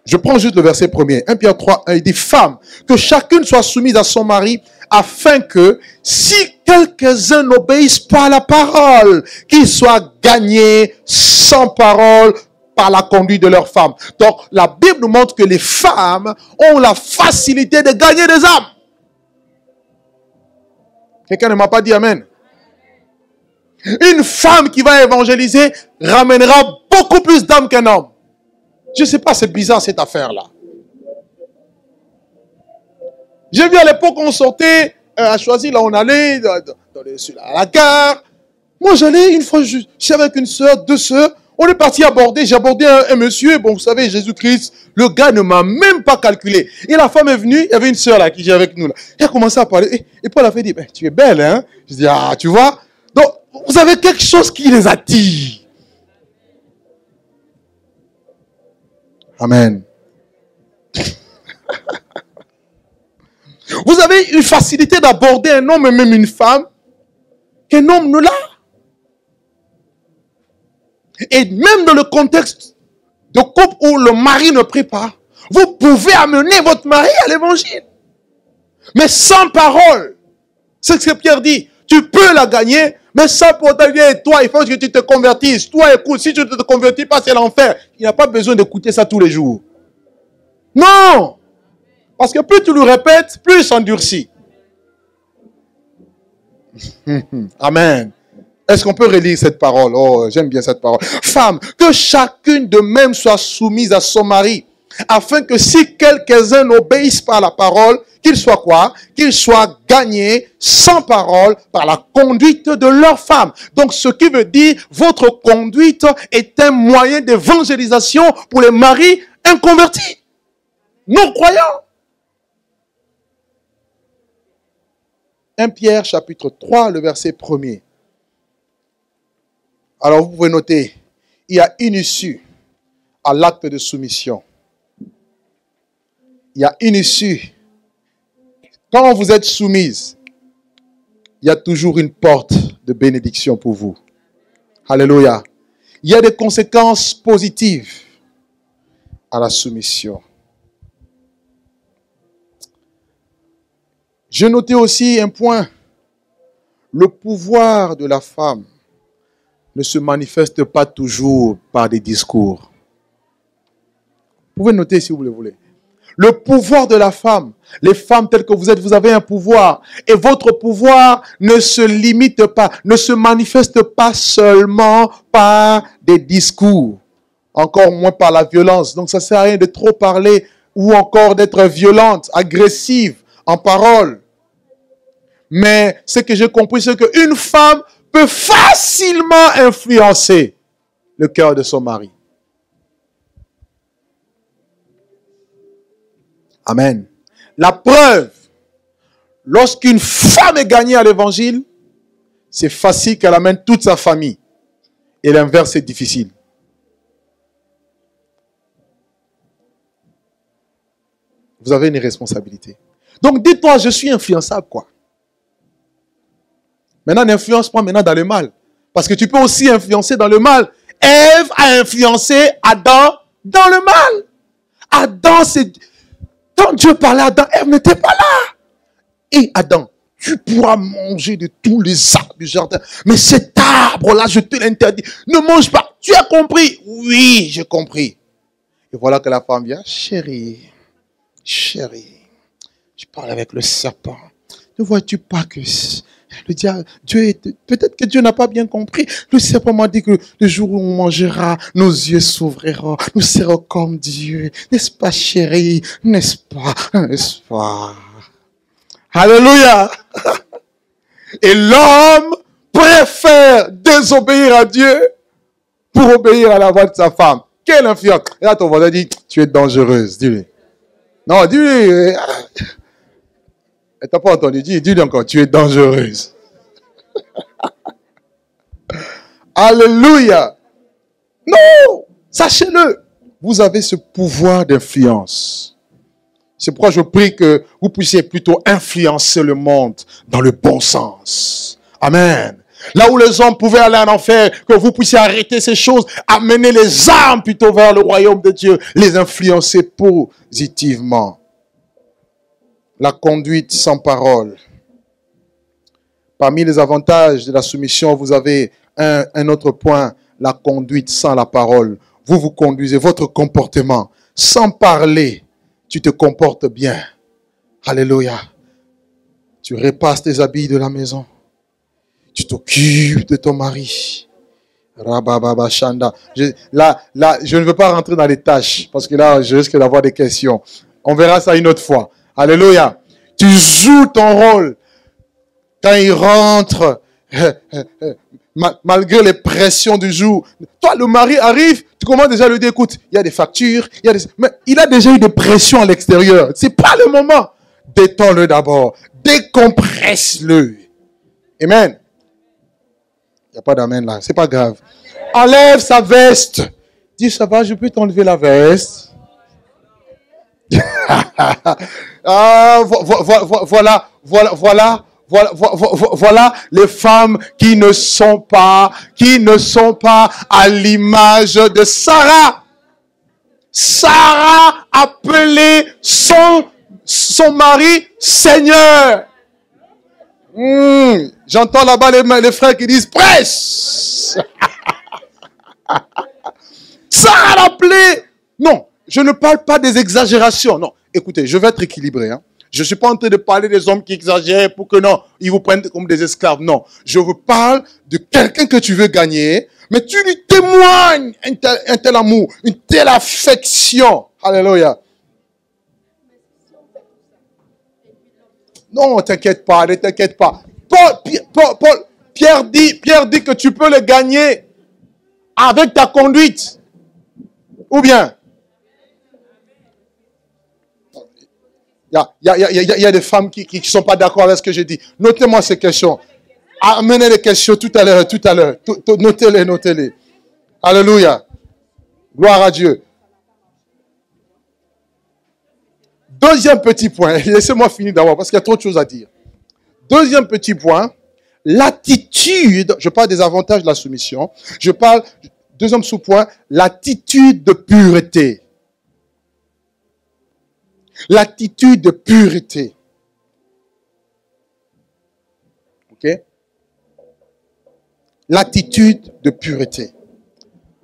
Je prends juste le verset premier. 1 Pierre 3, 1, il dit, femmes, que chacune soit soumise à son mari, afin que, si quelques-uns n'obéissent pas à la parole, qu'ils soient gagnés sans parole par la conduite de leurs femmes. Donc, la Bible nous montre que les femmes ont la facilité de gagner des âmes. Quelqu'un ne m'a pas dit amen. Une femme qui va évangéliser ramènera beaucoup plus d'âmes qu'un homme. Je ne sais pas, c'est bizarre cette affaire-là. J'ai vu à l'époque on sortait à Choisy, là on allait à la gare. Moi j'allais une fois, je suis avec une soeur, deux sœurs. On est parti aborder, j'ai abordé un monsieur, bon vous savez Jésus-Christ, le gars ne m'a même pas calculé. Et la femme est venue, il y avait une sœur là qui est avec nous là. Elle a commencé à parler et Paul a fait dire, ben, tu es belle hein. Je dis ah tu vois. Donc vous avez quelque chose qui les attire. Amen. une facilité d'aborder un homme et même une femme qu'un homme ne l'a. Et même dans le contexte de couple où le mari ne prie pas, vous pouvez amener votre mari à l'évangile. Mais sans parole. C'est ce que Pierre dit. Tu peux la gagner, mais sans pourtant dire, toi, il faut que tu te convertisses. Toi, écoute, si tu ne te convertis pas, c'est l'enfer. Il n'a pas besoin d'écouter ça tous les jours. Non! Parce que plus tu le répètes, plus il s'endurcit. Amen. Est-ce qu'on peut relire cette parole? Oh, j'aime bien cette parole. Femme, que chacune de même soit soumise à son mari, afin que si quelques-uns n'obéissent pas à la parole, qu'ils soient quoi? Qu'ils soient gagnés sans parole par la conduite de leur femme. Donc, ce qui veut dire, votre conduite est un moyen d'évangélisation pour les maris inconvertis, non-croyants. 1 Pierre chapitre 3, le verset 1er. Alors, vous pouvez noter, il y a une issue à l'acte de soumission. Il y a une issue. Quand vous êtes soumise, il y a toujours une porte de bénédiction pour vous. Alléluia. Il y a des conséquences positives à la soumission. J'ai noté aussi un point. Le pouvoir de la femme ne se manifeste pas toujours par des discours. Vous pouvez noter si vous le voulez. Le pouvoir de la femme, les femmes telles que vous êtes, vous avez un pouvoir. Et votre pouvoir ne se limite pas, ne se manifeste pas seulement par des discours. Encore moins par la violence. Donc ça ne sert à rien de trop parler ou encore d'être violente, agressive en parole. Mais ce que j'ai compris, c'est qu'une femme peut facilement influencer le cœur de son mari. Amen. La preuve, lorsqu'une femme est gagnée à l'évangile, c'est facile qu'elle amène toute sa famille. Et l'inverse, c'est difficile. Vous avez une responsabilité. Donc dites-toi, je suis influençable, quoi. Maintenant, n'influence pas maintenant dans le mal. Parce que tu peux aussi influencer dans le mal. Ève a influencé Adam dans le mal. Adam, c'est... Quand Dieu parlait à Adam, Ève n'était pas là. Et Adam, tu pourras manger de tous les arbres du jardin. Mais cet arbre-là, je te l'interdis. Ne mange pas. Tu as compris? Oui, j'ai compris. Et voilà que la femme vient. Chérie, je parle avec le serpent. Ne vois-tu pas que le diable, peut-être que Dieu n'a pas bien compris. Le serpent m'a dit que le jour où on mangera, nos yeux s'ouvriront. Nous serons comme Dieu. N'est-ce pas, chérie? N'est-ce pas? N'est-ce pas? Alléluia! Et l'homme préfère désobéir à Dieu pour obéir à la voix de sa femme. Quelle influence! Et là, ton voisin dit, tu es dangereuse. Dis-lui. Non, dis-lui. Elle t'a pas entendu. Dis-lui encore, tu es dangereuse. Alléluia. Non, sachez-le. Vous avez ce pouvoir d'influence. C'est pourquoi je prie que vous puissiez plutôt influencer le monde dans le bon sens. Amen. Là où les hommes pouvaient aller en enfer, que vous puissiez arrêter ces choses, amener les âmes plutôt vers le royaume de Dieu, les influencer positivement. La conduite sans parole. Parmi les avantages de la soumission, vous avez un autre point, la conduite sans la parole. Vous vous conduisez, votre comportement, sans parler, tu te comportes bien. Alléluia. Tu repasses tes habits de la maison. Tu t'occupes de ton mari. Rabababa Shanda. Là, je ne veux pas rentrer dans les tâches, parce que là, je risque d'avoir des questions. On verra ça une autre fois. Alléluia. Tu joues ton rôle. Quand il rentre, malgré les pressions du jour, toi, le mari arrive, tu commences déjà à lui dire, écoute, il y a des factures, mais il a déjà eu des pressions à l'extérieur. C'est pas le moment. Détends-le d'abord. Décompresse-le. Amen. Il n'y a pas d'amen là. C'est pas grave. Enlève sa veste. Dis, ça va, je peux t'enlever la veste. Voilà les femmes qui ne sont pas à l'image de Sarah. Sarah appelait son mari Seigneur. J'entends là-bas les frères qui disent presse. Sarah l'appelait. Non, je ne parle pas des exagérations. Non, écoutez, je vais être équilibré. Je ne suis pas en train de parler des hommes qui exagèrent pour que non, ils vous prennent comme des esclaves. Non, je vous parle de quelqu'un que tu veux gagner, mais tu lui témoignes un tel amour, une telle affection. Alléluia. Non, t'inquiète pas, ne t'inquiète pas. Pierre dit que tu peux le gagner avec ta conduite. Ou bien, il y a des femmes qui ne sont pas d'accord avec ce que j'ai dit. Notez-moi ces questions. Amenez les questions tout à l'heure. Notez-les. Alléluia. Gloire à Dieu. Deuxième petit point. Laissez-moi finir d'abord parce qu'il y a trop de choses à dire. Deuxième petit point. L'attitude. Je parle des avantages de la soumission. Deuxième sous-point. L'attitude de pureté. L'attitude de pureté. Ok? L'attitude de pureté.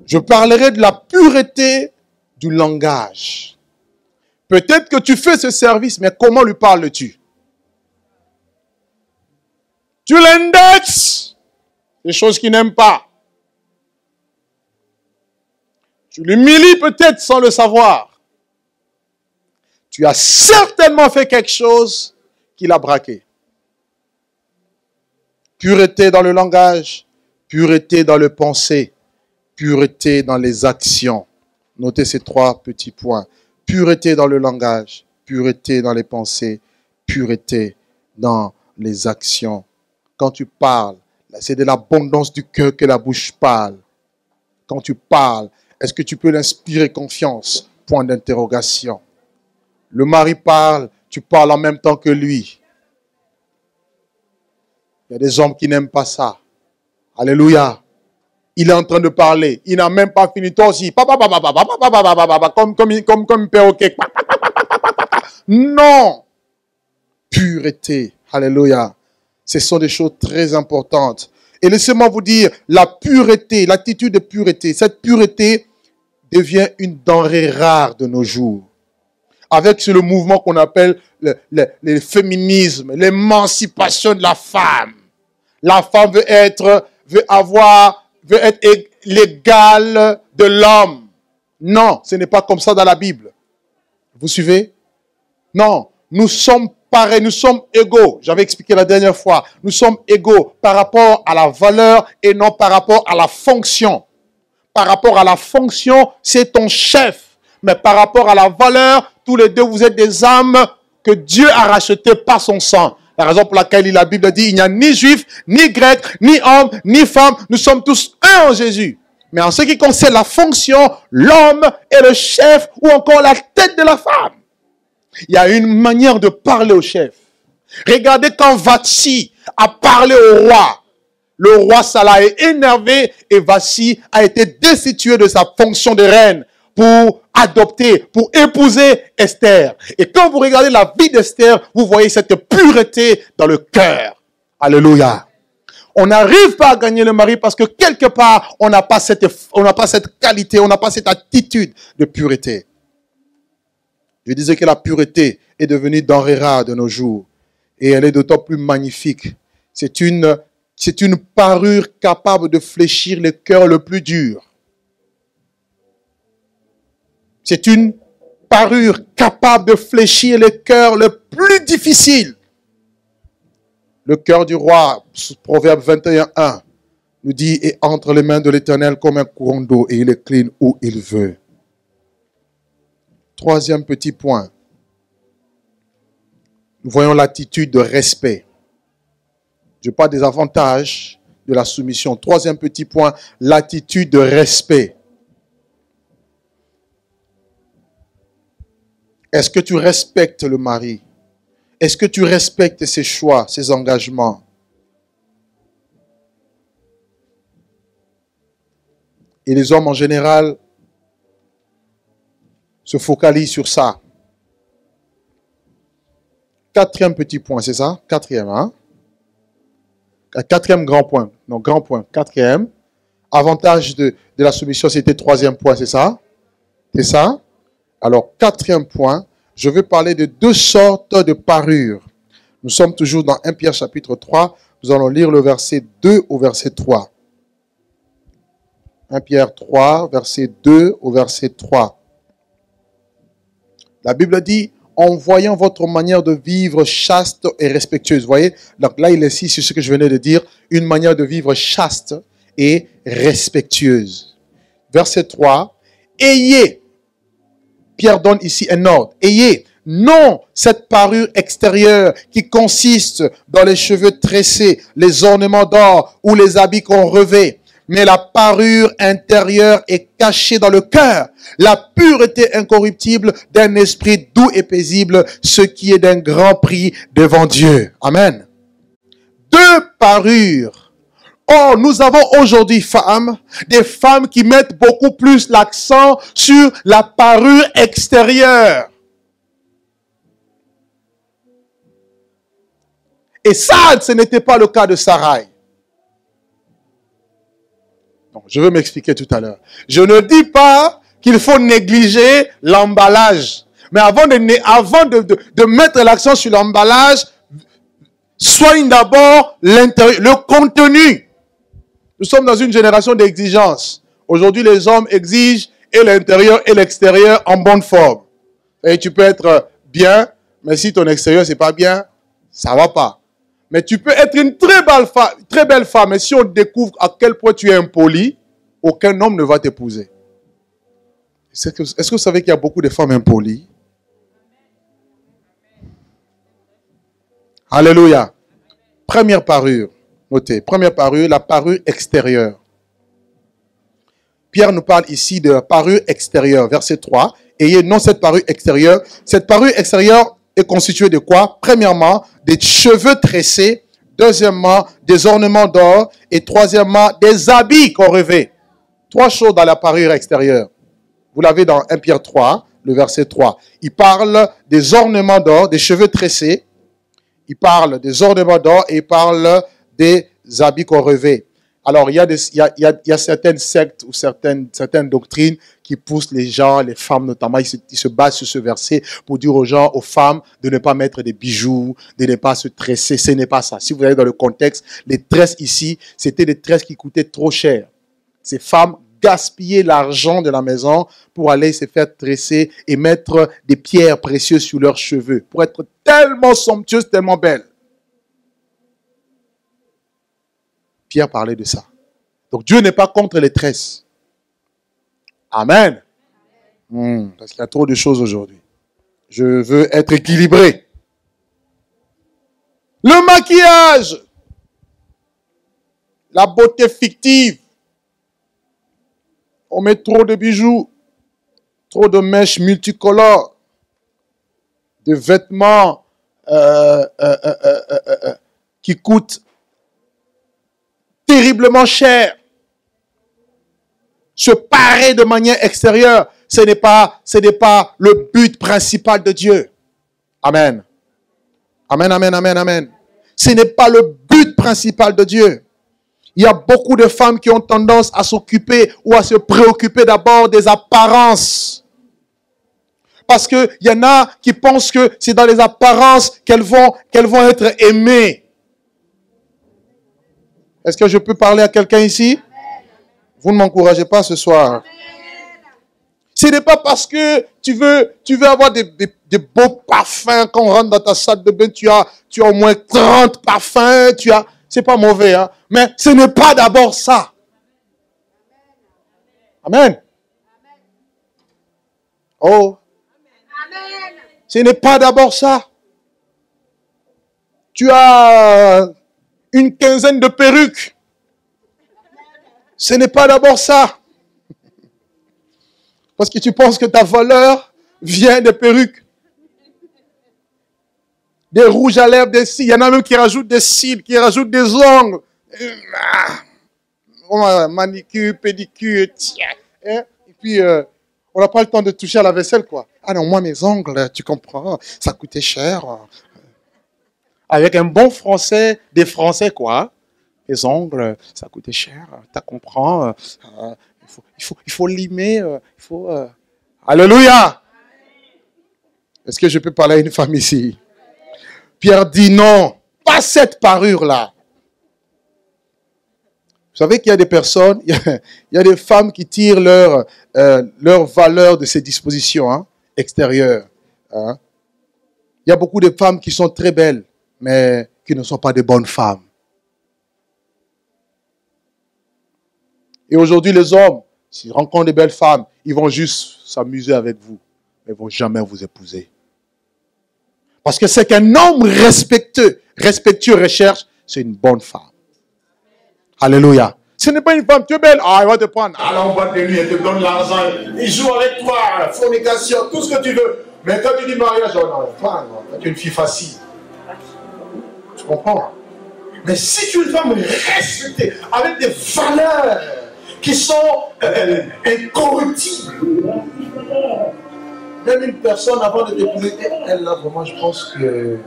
Je parlerai de la pureté du langage. Peut-être que tu fais ce service, mais comment lui parles-tu? Tu l'indexes, des choses qu'il n'aime pas. Tu l'humilies peut-être sans le savoir. Tu as certainement fait quelque chose qu'il a braqué. Pureté dans le langage, pureté dans le pensée, pureté dans les actions. Notez ces trois petits points. Pureté dans le langage, pureté dans les pensées, pureté dans les actions. Quand tu parles, c'est de l'abondance du cœur que la bouche parle. Quand tu parles, est-ce que tu peux l'inspirer confiance? Point d'interrogation. Le mari parle, tu parles en même temps que lui. Il y a des hommes qui n'aiment pas ça. Alléluia. Il est en train de parler. Il n'a même pas fini. Toi aussi. Comme perroquet. Non. Pureté. Alléluia. Ce sont des choses très importantes. Et laissez-moi vous dire, la pureté, l'attitude de pureté, cette pureté devient une denrée rare de nos jours. Avec le mouvement qu'on appelle le féminisme, l'émancipation de la femme. La femme veut être l'égale de l'homme. Non, ce n'est pas comme ça dans la Bible. Vous suivez? Non, nous sommes pareils, nous sommes égaux. J'avais expliqué la dernière fois. Nous sommes égaux par rapport à la valeur et non par rapport à la fonction. Par rapport à la fonction, c'est ton chef. Mais par rapport à la valeur, tous les deux, vous êtes des âmes que Dieu a rachetées par son sang. La raison pour laquelle la Bible dit, il n'y a ni juif, ni grec, ni homme, ni femme. Nous sommes tous un en Jésus. Mais en ce qui concerne la fonction, l'homme est le chef ou encore la tête de la femme. Il y a une manière de parler au chef. Regardez quand Vatsi a parlé au roi. Le roi Salah est énervé et Vatsi a été destitué de sa fonction de reine pour adopter, pour épouser Esther. Et quand vous regardez la vie d'Esther, vous voyez cette pureté dans le cœur. Alléluia. On n'arrive pas à gagner le mari parce que quelque part, on n'a pas cette qualité, on n'a pas cette attitude de pureté. Je disais que la pureté est devenue denrée rare de nos jours. Et elle est d'autant plus magnifique. C'est une parure capable de fléchir le cœur le plus dur. C'est une parure capable de fléchir le cœur le plus difficile. Le cœur du roi, Proverbe 21:1, nous dit, est entre les mains de l'Éternel comme un courant d'eau et il incline où il veut. Troisième petit point. Nous voyons l'attitude de respect. Je parle des avantages de la soumission. Troisième petit point, l'attitude de respect. Est-ce que tu respectes le mari? Est-ce que tu respectes ses choix, ses engagements? Et les hommes en général se focalisent sur ça. Quatrième petit point, c'est ça? Quatrième, hein? Quatrième grand point. Non, grand point. Quatrième. Avantage de la soumission, c'était troisième point, c'est ça? C'est ça? Alors, quatrième point, je veux parler de deux sortes de parures. Nous sommes toujours dans 1 Pierre chapitre 3. Nous allons lire le verset 2 au verset 3. 1 Pierre 3, verset 2 au verset 3. La Bible dit, en voyant votre manière de vivre chaste et respectueuse. Vous voyez, donc là, il insiste sur ce que je venais de dire, une manière de vivre chaste et respectueuse. Verset 3, ayez, Pierre donne ici un ordre, ayez non cette parure extérieure qui consiste dans les cheveux tressés, les ornements d'or ou les habits qu'on revêt, mais la parure intérieure est cachée dans le cœur, la pureté incorruptible d'un esprit doux et paisible, ce qui est d'un grand prix devant Dieu. Amen. Deux parures. Oh, nous avons aujourd'hui des femmes qui mettent beaucoup plus l'accent sur la parure extérieure. Et ça, ce n'était pas le cas de Sarai. Je veux m'expliquer tout à l'heure. Je ne dis pas qu'il faut négliger l'emballage. Mais avant de mettre l'accent sur l'emballage, soigne d'abord l'intérieur, le contenu. Nous sommes dans une génération d'exigence. Aujourd'hui, les hommes exigent et l'intérieur et l'extérieur en bonne forme. Et tu peux être bien, mais si ton extérieur c'est pas bien, ça va pas. Mais tu peux être une très belle femme, et si on découvre à quel point tu es impoli, aucun homme ne va t'épouser. Est-ce que vous savez qu'il y a beaucoup de femmes impolies? Alléluia. Première parure, notez, première parure, la parure extérieure. Pierre nous parle ici de la parure extérieure, verset 3. Ayez non cette parure extérieure. Cette parure extérieure est constituée de quoi? Premièrement, des cheveux tressés. Deuxièmement, des ornements d'or. Et troisièmement, des habits qu'on revêt. Trois choses dans la parure extérieure. Vous l'avez dans 1 Pierre 3, le verset 3. Il parle des ornements d'or, des cheveux tressés. Il parle des ornements d'or et il parle des habits qu'on revêt. Alors, il y a certaines sectes ou certaines doctrines qui poussent les gens, les femmes notamment, ils se basent sur ce verset pour dire aux gens, aux femmes, de ne pas mettre des bijoux, de ne pas se tresser. Ce n'est pas ça. Si vous allez dans le contexte, les tresses ici, c'était des tresses qui coûtaient trop cher. Ces femmes gaspillaient l'argent de la maison pour aller se faire tresser et mettre des pierres précieuses sur leurs cheveux, pour être tellement somptueuses, tellement belles. Pierre parlait de ça. Donc Dieu n'est pas contre les tresses. Amen. Parce qu'il y a trop de choses aujourd'hui. Je veux être équilibré. Le maquillage. La beauté fictive. On met trop de bijoux. Trop de mèches multicolores. De vêtements qui coûtent terriblement cher. Se parer de manière extérieure, ce n'est pas le but principal de Dieu. Amen. Amen, amen, amen, amen. Ce n'est pas le but principal de Dieu. Il y a beaucoup de femmes qui ont tendance à s'occuper ou à se préoccuper d'abord des apparences. Parce qu'il y en a qui pensent que c'est dans les apparences qu'elles vont être aimées. Est-ce que je peux parler à quelqu'un ici? Vous ne m'encouragez pas ce soir. Ce n'est pas parce que tu veux avoir des beaux parfums quand on rentre dans ta salle de bain, tu as au moins 30 parfums, c'est pas mauvais, hein, mais ce n'est pas d'abord ça. Amen. Oh. Ce n'est pas d'abord ça. Tu as une quinzaine de perruques. Ce n'est pas d'abord ça. Parce que tu penses que ta valeur vient des perruques. des rouges à lèvres, des cils. Il y en a même qui rajoutent des cils, qui rajoutent des ongles. Manicure, pédicure, tiens. Et puis, on n'a pas le temps de toucher à la vaisselle, quoi. Ah non, moi, mes ongles, tu comprends, ça coûtait cher. Avec un bon français, des Français, quoi. Les ongles, ça coûtait cher, tu comprends. Il faut limer, il faut... Alléluia! Est-ce que je peux parler à une femme ici? Pierre dit non, pas cette parure-là. Vous savez qu'il y a des personnes, il y a des femmes qui tirent leur valeur de ces dispositions extérieures. Hein. Il y a beaucoup de femmes qui sont très belles, mais qui ne sont pas de bonnes femmes. Et aujourd'hui, les hommes, s'ils rencontrent des belles femmes, ils vont juste s'amuser avec vous, mais ils ne vont jamais vous épouser. Parce que c'est qu'un homme respectueux recherche, c'est une bonne femme. Alléluia. Ce n'est pas une femme, tu es belle. Ah, il va te prendre. Alors, on va te nuit, il te donne l'argent. Il joue avec toi, fornication, tout ce que tu veux. Mais quand tu dis mariage, oh non, tu es une fille facile. Tu comprends? Mais si tu es une femme respectée, avec des valeurs qui sont incorruptibles, même une personne avant de t'épouser, elle là, vraiment, je pense que...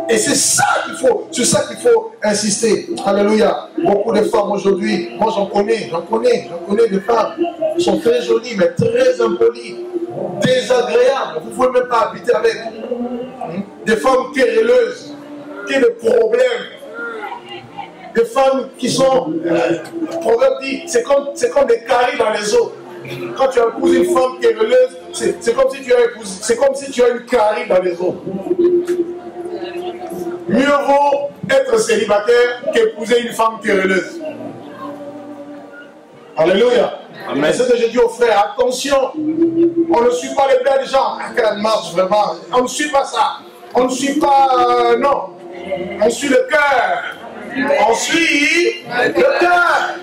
Et c'est ça qu'il faut, sur ça qu'il faut insister. Alléluia. Beaucoup de femmes aujourd'hui, moi j'en connais des femmes qui sont très jolies, mais très impolies, désagréables. Vous ne pouvez même pas habiter avec. Des femmes querelleuses, qui ont des problèmes. Des femmes qui sont, le proverbe dit, c'est comme des caries dans les os. Quand tu épouses une femme querelleuse, c'est comme si tu as une carie dans les os. Mieux vaut être célibataire qu'épouser une femme querelleuse. Alléluia. C'est ce que j'ai dit aux frères. Attention, on ne suit pas les belles gens. Quelle marche vraiment. On ne suit pas ça. On ne suit pas... non. On suit le cœur. On suit le cœur.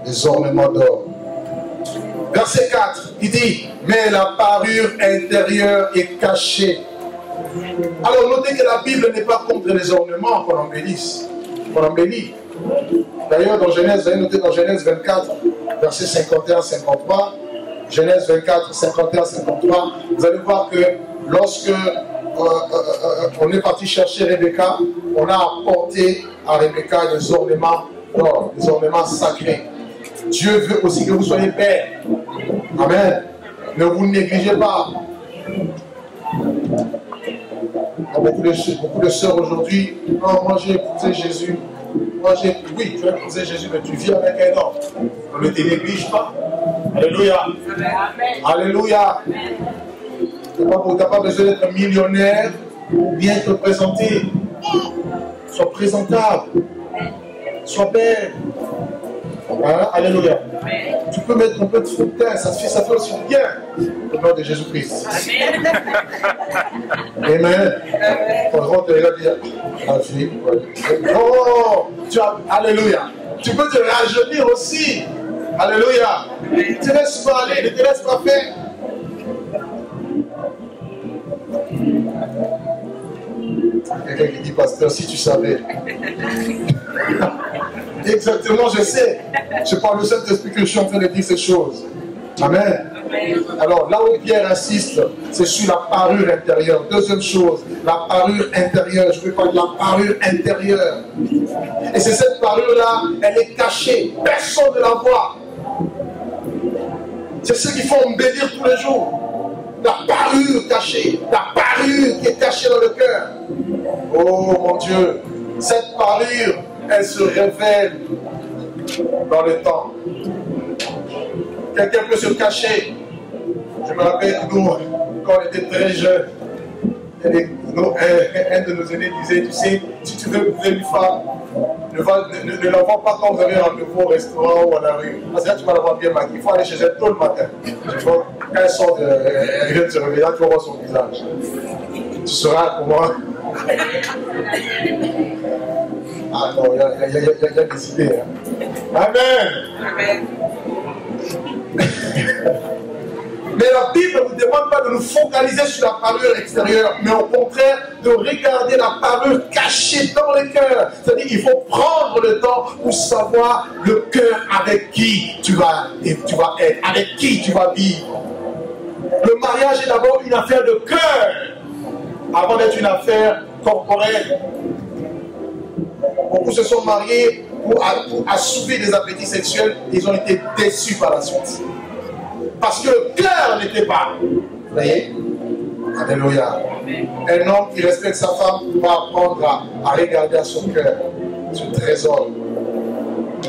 Les ornements d'or. Verset 4, il dit, mais la parure intérieure est cachée. Alors notez que la Bible n'est pas contre les ornements qu'on embellisse, qu'on embellit. D'ailleurs, dans Genèse, vous avez noté dans Genèse 24, verset 51-53, Genèse 24, 51-53, vous allez voir que lorsque on est parti chercher Rebecca, on a apporté à Rebecca des ornements d'or, des ornements sacrés. Dieu veut aussi que vous soyez belles. Amen. Ne vous négligez pas. Beaucoup de sœurs aujourd'hui, non, moi j'ai épousé Jésus. Oui, tu as épousé Jésus, mais tu vis avec un homme. On ne te néglige pas. Alléluia. Alléluia. Tu n'as pas besoin d'être millionnaire pour bien te présenter. Sois présentable. Sois belle. Hein? Alléluia. Tu peux mettre un peu de fond de teint, ça fait aussi bien au nom de Jésus-Christ. Amen. On te regarde dire, oh, alléluia. Tu peux te rajeunir aussi. Alléluia. Ne te laisse pas aller, ne te laisse pas faire. Quelqu'un qui dit, pasteur, si tu savais. Exactement, je sais. Je parle de Saint-Esprit que je suis en train de dire ces choses. Amen. Alors, là où Pierre insiste, c'est sur la parure intérieure. Deuxième chose, la parure intérieure. Je veux parler de la parure intérieure. Et c'est cette parure-là, elle est cachée. Personne ne la voit. C'est ce qu'il faut embellir tous les jours. La parure cachée. La parure qui est cachée dans le cœur. Oh mon Dieu, cette parure, elle se révèle dans le temps. Quelqu'un peut se cacher. Je me rappelle, nous, quand on était très jeunes, un de nos aînés disait, tu sais, si tu veux épouser une femme, ne la vois pas quand vous avez un rendez-vous au restaurant ou à la rue. Parce que là, tu vas la voir bien maquillée. Il faut aller chez elle tôt le matin. Quand elle sort, elle vient de se réveiller, là, tu vas voir son visage. Tu sauras comment... Ah non, il y a des idées. Hein. Amen. Amen. Mais la Bible ne nous demande pas de nous focaliser sur la parure extérieure, mais au contraire de regarder la parure cachée dans le cœur. C'est-à-dire qu'il faut prendre le temps pour savoir le cœur avec qui tu vas être, avec qui tu vas vivre. Le mariage est d'abord une affaire de cœur, avant d'être une affaire corporelle. Beaucoup se sont mariés pour assouvir des appétits sexuels, ils ont été déçus par la suite. Parce que le cœur n'était pas. Vous voyez? Alléluia. Un homme qui respecte sa femme va apprendre à regarder à son cœur, ce trésor.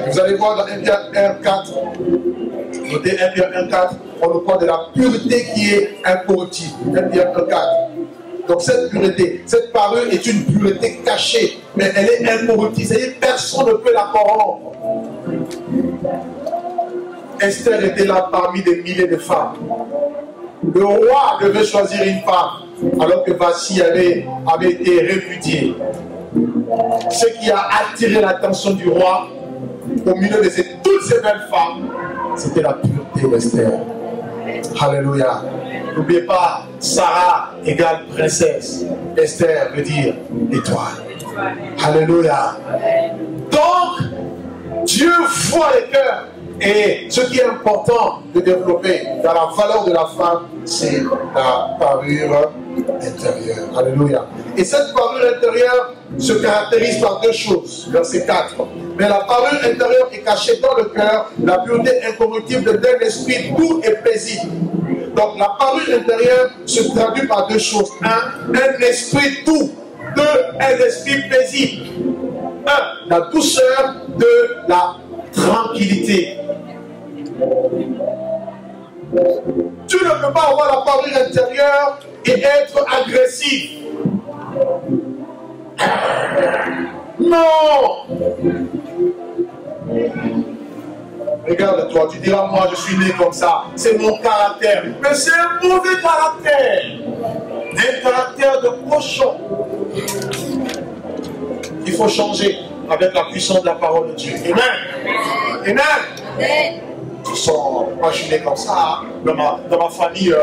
Vous allez voir dans 1 Pierre 1,4, notez 1 Pierre 1,4, on nous parle de la pureté qui est incorruptible. 1 Pierre 1,4. Donc cette pureté, cette parure est une pureté cachée, mais elle est incorruptible. C'est-à-dire que personne ne peut la corrompre. Esther était là parmi des milliers de femmes. Le roi devait choisir une femme, alors que Vassi avait été répudié. Ce qui a attiré l'attention du roi, au milieu de toutes ces belles femmes, c'était la pureté d'Esther. Alléluia. N'oubliez pas, Sarah égale princesse. Esther veut dire étoile. Alléluia. Donc, Dieu voit les cœurs. Et ce qui est important de développer dans la valeur de la femme, c'est la parure intérieure. Alléluia. Et cette parure intérieure se caractérise par deux choses. Verset 4. Mais la parure intérieure est cachée dans le cœur, la pureté incorruptible d'un esprit doux et paisible. Donc la parure intérieure se traduit par deux choses. Un esprit doux. Deux, un esprit paisible. La douceur de la tranquillité. Tu ne peux pas avoir la parure intérieure et être agressif. Non. Regarde-toi, tu diras, moi je suis né comme ça, c'est mon caractère. Mais c'est un mauvais caractère. Un caractère de cochon. Il faut changer avec la puissance de la parole de Dieu. Amen. Amen. Tu sens, moi je suis né comme ça, dans ma famille,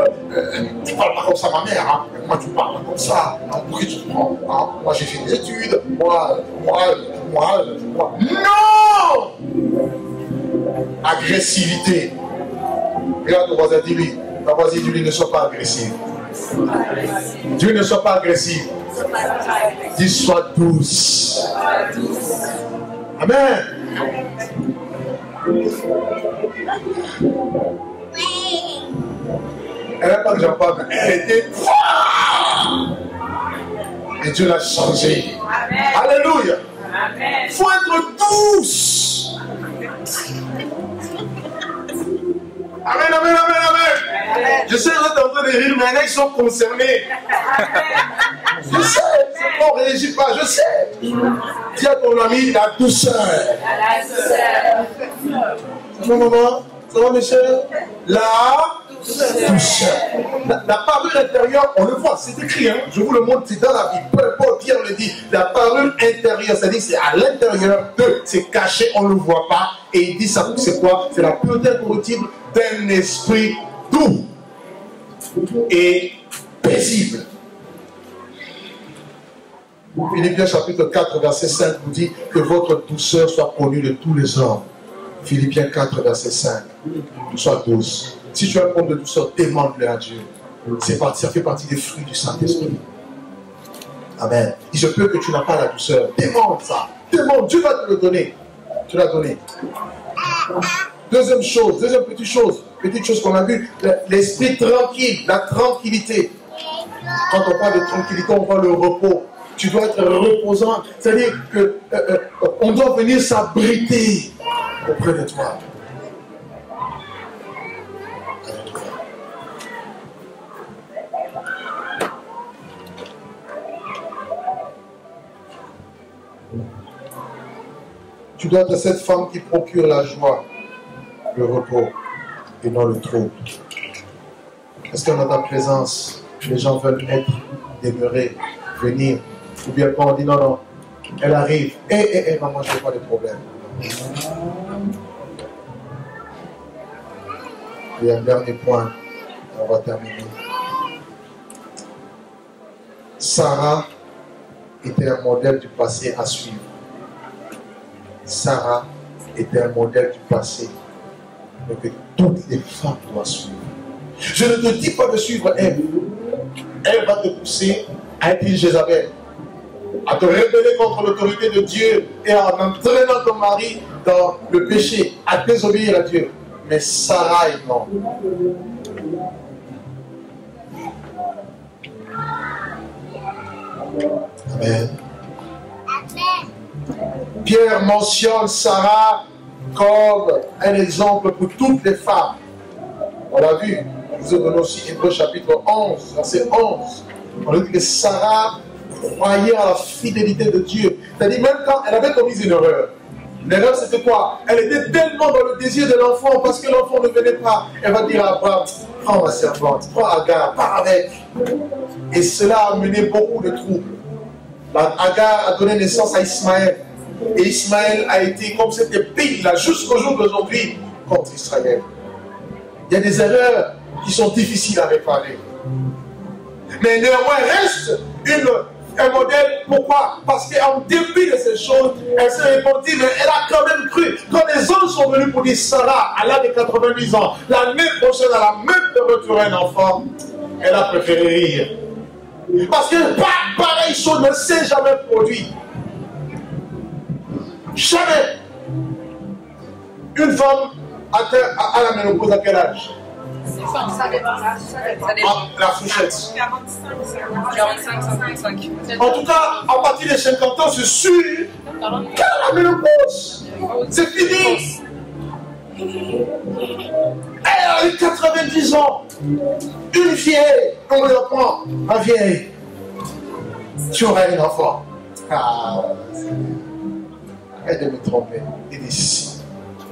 tu ne parles pas comme ça ma mère, hein. Moi tu parles comme ça, hein. Pourquoi tu te prends, hein. Moi j'ai fait des études, moi. Non. Agressivité. Regarde ton voisin, dis-lui, ta voisine, dis-lui, ne sois pas agressif. Dieu ne soit pas agressif. Dis, sois douce. Amen. Elle n'a pas que j'en parle, elle était et Dieu l'a changé. Alléluia. Il faut être douce. Amen, amen, amen, amen. Je sais que vous êtes en train de rire, mais il y en a qui sont concernés. Je sais, c'est bon, on ne réagit pas, je sais. Dis à ton ami la douceur. La douceur. Ça va, maman? Ça va, Michel? La douceur. La parure intérieure, on le voit, c'est écrit, hein? Je vous le montre, c'est dans la Bible. Paul Pierre le dit. La parure intérieure, c'est-à-dire c'est à l'intérieur d'eux, c'est caché, on ne le voit pas. Et il dit ça, c'est quoi? C'est la pureté incorruptible d'un esprit doux et paisible. Philippiens chapitre 4, verset 5 vous dit que votre douceur soit connue de tous les hommes. Philippiens 4, verset 5. Sois douce. Si tu as un problème de douceur, demande-le à Dieu. Ça fait partie des fruits du Saint-Esprit. Amen. Il se peut que tu n'as pas la douceur. Demande ça. Demande. Dieu va te le donner. Tu l'as donné. Deuxième petite chose qu'on a vue, l'esprit tranquille, la tranquillité. Quand on parle de tranquillité, on parle de repos. Tu dois être reposant. C'est-à-dire qu'on doit venir s'abriter auprès de toi. Tu dois être cette femme qui procure la joie, le repos et non le trouble. Est-ce que dans ta présence, les gens veulent être, demeurer, venir? Ou bien quand on dit non, non, elle arrive. Maman, je n'ai pas de problème. Et un dernier point, On va terminer. Sarah était un modèle du passé à suivre. Sarah était un modèle du passé que toutes les femmes doivent suivre. Je ne te dis pas de suivre elle. Elle va te pousser à être une Jézabel, à te rebeller contre l'autorité de Dieu et en entraînant ton mari dans le péché, à désobéir à Dieu. Mais Sarah est non. Amen. Pierre mentionne Sarah comme un exemple pour toutes les femmes. On l'a vu. Je vous ai donné aussi Hébreux chapitre 11, verset 11. On a dit que Sarah croyait à la fidélité de Dieu. C'est-à-dire même quand elle avait commis une erreur. L'erreur c'était quoi? Elle était tellement dans le désir de l'enfant parce que l'enfant ne venait pas. Elle va dire à Abraham, prends ma servante, prends Agar, pars avec. Et cela a amené beaucoup de troubles. Agar a donné naissance à Ismaël. Et Ismaël a été comme cette épée là jusqu'au jour d'aujourd'hui contre Israël. Il y a des erreurs qui sont difficiles à réparer. Mais néanmoins reste un modèle. Pourquoi? Parce qu'en dépit de ces choses, elle s'est répandue, mais elle a quand même cru. Quand les anges sont venus pour dire Sarah, à l'âge de 90 ans, l'année prochaine, elle a même de retourner un enfant, elle a préféré rire. Parce que pareille chose ne s'est jamais produit. Jamais. Une femme à la ménopause à quel âge? La fourchette. 45. En tout cas, à partir de 50 ans, c'est sûr qu'elle a la ménopause. C'est fini. Elle a eu 90 ans. Une vieille, on le prend. Ma vieille, tu auras un enfant. Arrête de me tromper. Il est ici.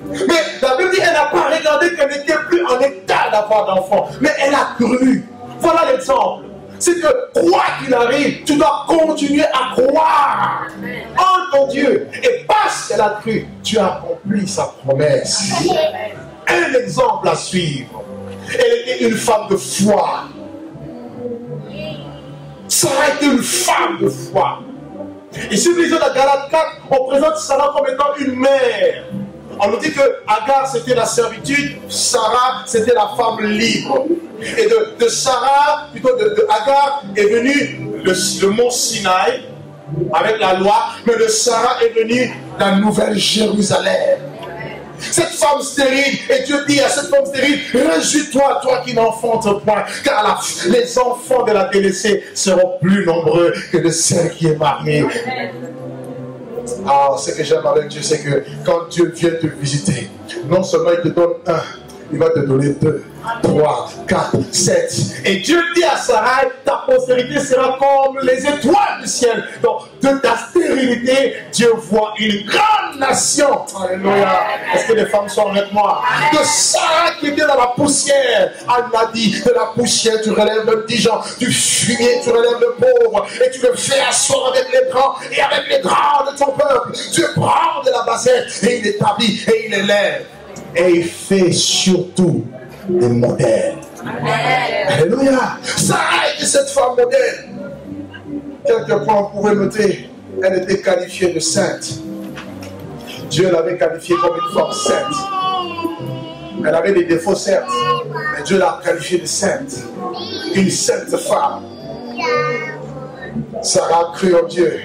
Mais la Bible dit qu'elle n'a pas regardé qu'elle n'était plus en état d'avoir d'enfant. Mais elle a cru. Voilà l'exemple. C'est que, quoi qu'il arrive, tu dois continuer à croire en ton Dieu. Et parce qu'elle a cru, tu as accompli sa promesse. Un exemple à suivre. Elle était une femme de foi. Sarah était une femme de foi. Et si nous lisons la Galates 4, on présente Sarah comme étant une mère. On nous dit que Agar c'était la servitude, Sarah c'était la femme libre. Et de Sarah, plutôt de Agar est venu le mont Sinaï avec la loi, mais de Sarah est venu la nouvelle Jérusalem. Cette femme stérile, et Dieu dit à cette femme stérile, réjouis-toi, toi qui n'enfantes point, car les enfants de la délaissée seront plus nombreux que de celle qui est mariée. Ah, ce que j'aime avec Dieu, c'est que quand Dieu vient te visiter, non seulement il te donne un, il va te donner 2, 3, 4, 7. Et Dieu dit à Sarah, ta postérité sera comme les étoiles du ciel. Donc, de ta stérilité, Dieu voit une grande nation. Alléluia. Est-ce que les femmes sont avec moi? De Sarah qui était dans la poussière, elle m'a dit, de la poussière, tu relèves le petit gens, du fumier, tu relèves le pauvre, et tu le fais asseoir avec les grands, et avec les grands de ton peuple. Dieu prend de la bassette, et il établit, et il élève. Et il fait surtout des modèles. Amen. Alléluia. Sarah était cette femme modèle. Quelques points vous pouvez noter. Elle était qualifiée de sainte. Dieu l'avait qualifiée comme une femme sainte. Elle avait des défauts certes, mais Dieu l'a qualifiée de sainte. Une sainte femme. Sarah a cru en Dieu.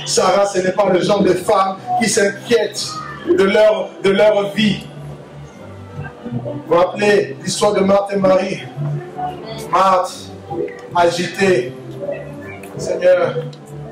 Sarah, ce n'est pas le genre de femme qui s'inquiète de leur vie. Vous vous rappelez l'histoire de Marthe et Marie? Marthe, agitée. Seigneur,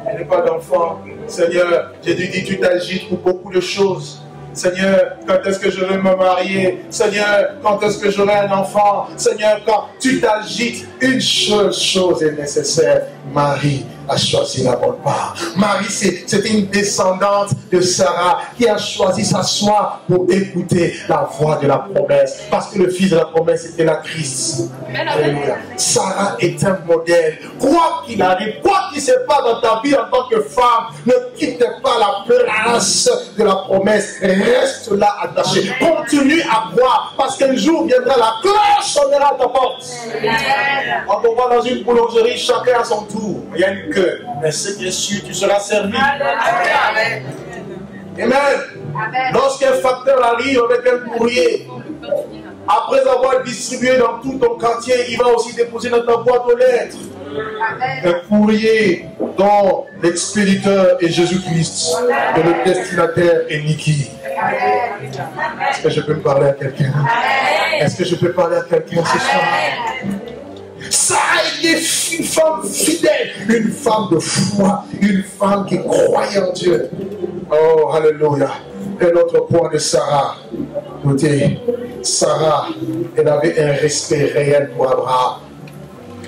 je n'ai pas d'enfant. Seigneur, j'ai dit tu t'agites pour beaucoup de choses. Seigneur, quand est-ce que je vais me marier? Seigneur, quand est-ce que j'aurai un enfant? Seigneur, quand tu t'agites, une seule chose est nécessaire. Marie a choisi la bonne part. Marie, c'était une descendante de Sarah qui a choisi s'asseoir pour écouter la voix de la promesse. Parce que le fils de la promesse était la Christ. Alléluia. Sarah est un modèle. Quoi qu'il arrive, quoi qu'il se passe dans ta vie en tant que femme, ne quitte pas la place de la promesse. Reste là attaché. Continue à croire. Parce qu'un jour viendra, la cloche sonnera à ta porte. Quand on va dans une boulangerie, chacun à son tour. Il y a une queue. Mais c'est bien sûr, tu seras servi. Amen. Amen. Lorsqu'un facteur arrive avec un courrier, après avoir distribué dans tout ton quartier, il va aussi déposer dans ta boîte aux lettres un courrier dont l'expéditeur est Jésus-Christ et le destinataire est Niki. Est-ce que je peux parler à quelqu'un? Est-ce que je peux parler à quelqu'un ce soir? Sarah était une femme fidèle, une femme de foi, une femme qui croyait en Dieu. Oh, alléluia. Et l'autre point de Sarah, écoutez, Sarah, elle avait un respect réel pour Abraham.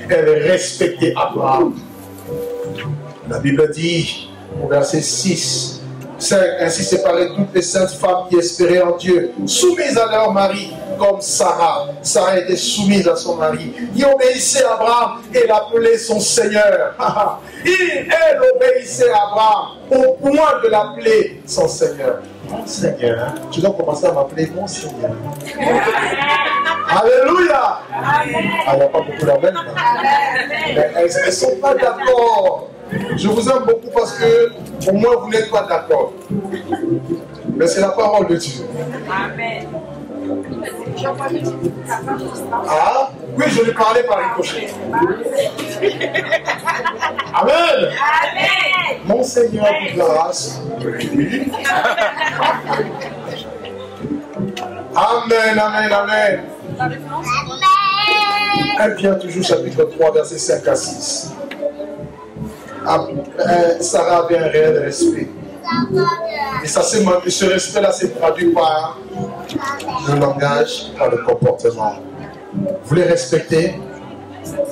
Elle respectait Abraham. La Bible dit, au verset 6, 5, ainsi séparées toutes les saintes femmes qui espéraient en Dieu, soumises à leur mari, comme Sarah. Sarah était soumise à son mari. Il obéissait à Abraham et l'appelait son Seigneur. Elle obéissait à Abraham au point de l'appeler son Seigneur. Mon Seigneur, tu dois commencer à m'appeler mon Seigneur. Alléluia. Il n'y a pas beaucoup d'amen. Mais elles ne sont pas d'accord. Je vous aime beaucoup parce que au moins vous n'êtes pas d'accord. Mais c'est la parole de Dieu. Amen. Ah, oui, je lui parlais par ricochet. Amen. Amen. Mon Seigneur de grâce. Oui. Amen, amen, amen. Elle vient toujours chapitre 3, versets 5 à 6. Sarah avait un réel respect. Et ce respect-là s'est traduit par le langage, par le comportement. Vous les respectez,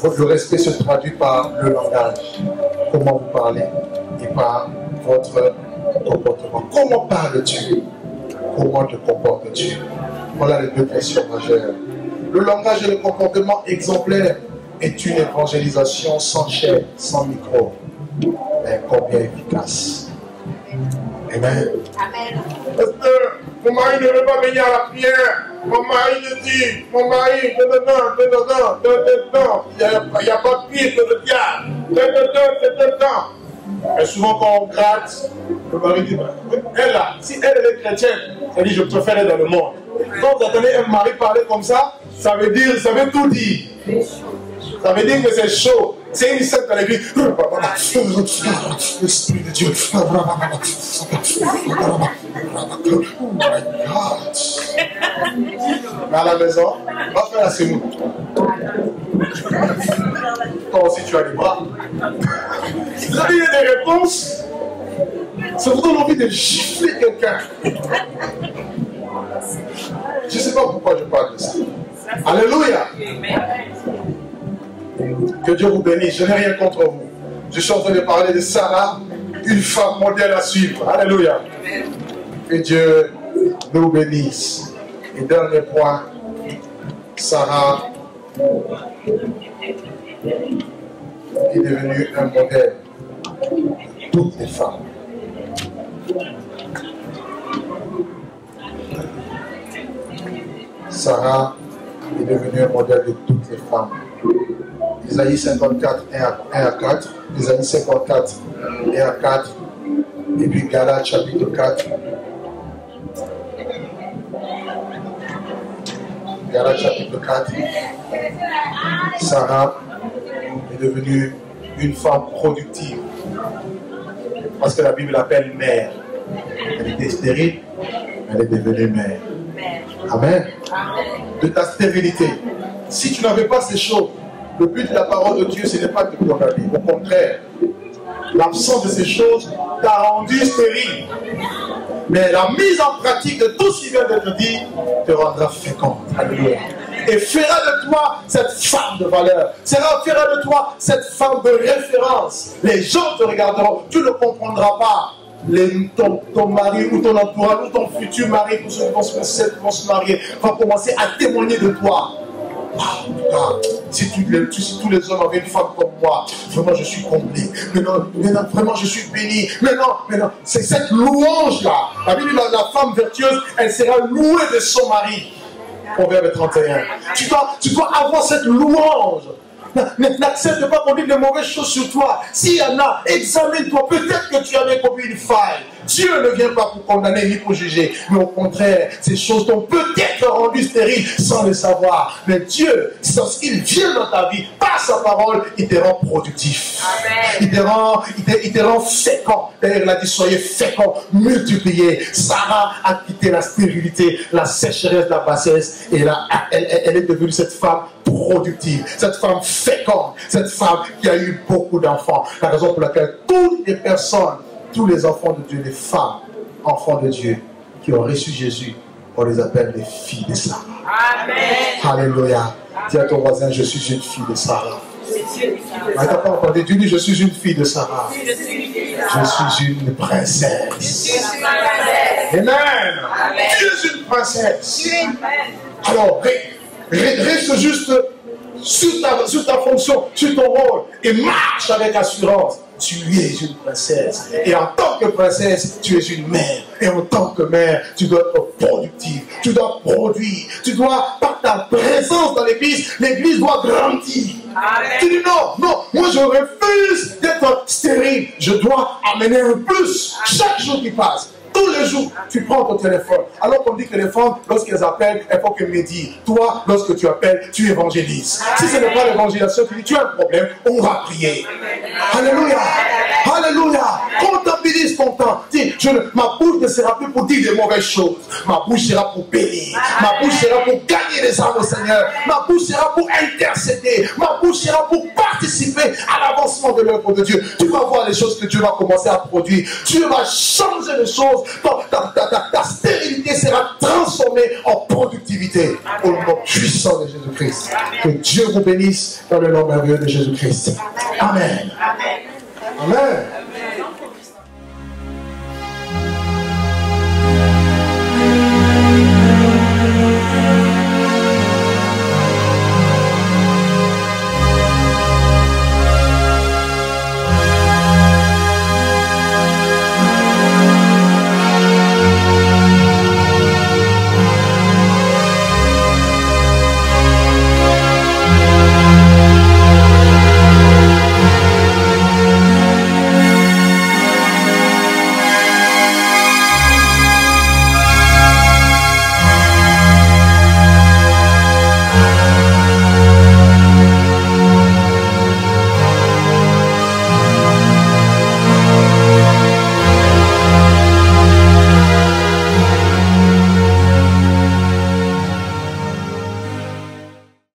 le respect se traduit par le langage, comment vous parlez, et par votre comportement. Comment parles-tu? Comment te comportes-tu? Voilà les deux questions majeures. Le langage et le comportement exemplaire est une évangélisation sans chair, sans micro, mais combien efficace. Amen. Amen. Parce que mon mari ne veut pas venir à la prière. Mon mari me dit, mon mari, il n'y a pas pire que le diable. Et souvent quand on gratte, le mari dit, elle là, si elle est chrétienne, elle dit, je préfère être dans le monde. Quand vous entendez un mari parler comme ça, ça veut tout dire. Ça veut dire que c'est chaud. C'est une secte à l'église. L'Esprit de Dieu. Mais à la maison, va faire la semoule. Toi aussi tu as des bras. Vous avez des réponses. Ça vous donne envie de gifler quelqu'un. Je ne sais pas pourquoi je parle de ça. Alléluia. Que Dieu vous bénisse. Je n'ai rien contre vous. Je suis en train de parler de Sarah, une femme modèle à suivre. Alléluia. Que Dieu nous bénisse. Et dernier point, Sarah est devenue un modèle de toutes les femmes. Sarah est devenue un modèle de toutes les femmes. Isaïe 54, 1 à 4. Isaïe 54, 1 à 4. Et puis Galates chapitre 4. Galates chapitre 4. Sarah est devenue une femme productive. Parce que la Bible l'appelle mère. Elle était stérile, elle est devenue mère. Amen. De ta stérilité. Si tu n'avais pas ces choses, le but de la parole de Dieu, ce n'est pas de te condamner. Au contraire, l'absence de ces choses t'a rendu stérile. Mais la mise en pratique de tout ce qui vient d'être dit te rendra féconde. Alléluia. et fera de toi cette femme de valeur. Fera de toi cette femme de référence. Les gens te regarderont, tu ne comprendras pas. Ton mari ou ton entourage ou ton futur mari, pour ceux qui vont se marier, va commencer à témoigner de toi. Ah, si tous les hommes avaient une femme comme moi, vraiment je suis comblé. Mais non, vraiment je suis béni. Mais non, c'est cette louange-là. La Bible dit la femme vertueuse, elle sera louée de son mari. Proverbe 31. Tu dois avoir cette louange. N'accepte pas qu'on dise de mauvaises choses sur toi. S'il y en a, examine-toi. Peut-être que tu avais commis une faille. Dieu ne vient pas pour condamner ni pour juger. Mais au contraire, ces choses t'ont peut-être rendu stérile sans le savoir. Mais Dieu, lorsqu'il vient dans ta vie, par sa parole, il te rend productif. Amen. Il te rend fécond. D'ailleurs, il a dit, soyez féconds, multipliez. Sarah a quitté la stérilité, la sécheresse, la bassesse. Et là, elle est devenue cette femme productive, cette femme féconde, cette femme qui a eu beaucoup d'enfants. La raison pour laquelle toutes les personnes, tous les enfants de Dieu, les femmes, enfants de Dieu, qui ont reçu Jésus, on les appelle les filles de Sarah. Amen. Alléluia. Dis à ton voisin, je suis une fille de Sarah. Tu n'as pas entendu, tu dis, je suis une fille de Sarah. Je suis une princesse. Amen. Tu es une princesse. Alors, reste juste sur ta fonction, sur ton rôle, et marche avec assurance. Tu es une princesse. Et en tant que princesse, tu es une mère. Et en tant que mère, tu dois être productive. Tu dois produire. Tu dois, par ta présence dans l'église doit grandir. Amen. Tu dis non, moi je refuse d'être stérile. Je dois amener un plus chaque jour qui passe. Tous les jours, tu prends ton téléphone. Alors qu'on dit que les femmes, lorsqu'elles appellent, elles font que médire. Toi, lorsque tu appelles, tu évangélises. Si ce n'est pas l'évangélisation, tu dis, tu as un problème, on va prier. Alléluia. Alléluia. Comptabilise ton temps. Dis, ma bouche ne sera plus pour dire des mauvaises choses. Ma bouche sera pour bénir. Ma bouche sera pour gagner les âmes au Seigneur. Ma bouche sera pour intercéder. Ma bouche sera pour participer à l'avancement de l'œuvre de Dieu. Tu vas voir les choses que Dieu va commencer à produire. Dieu va changer les choses. Ta stérilité sera transformée en productivité au nom puissant de Jésus-Christ. Que Dieu vous bénisse dans le nom merveilleux de Jésus-Christ. Amen. Amen.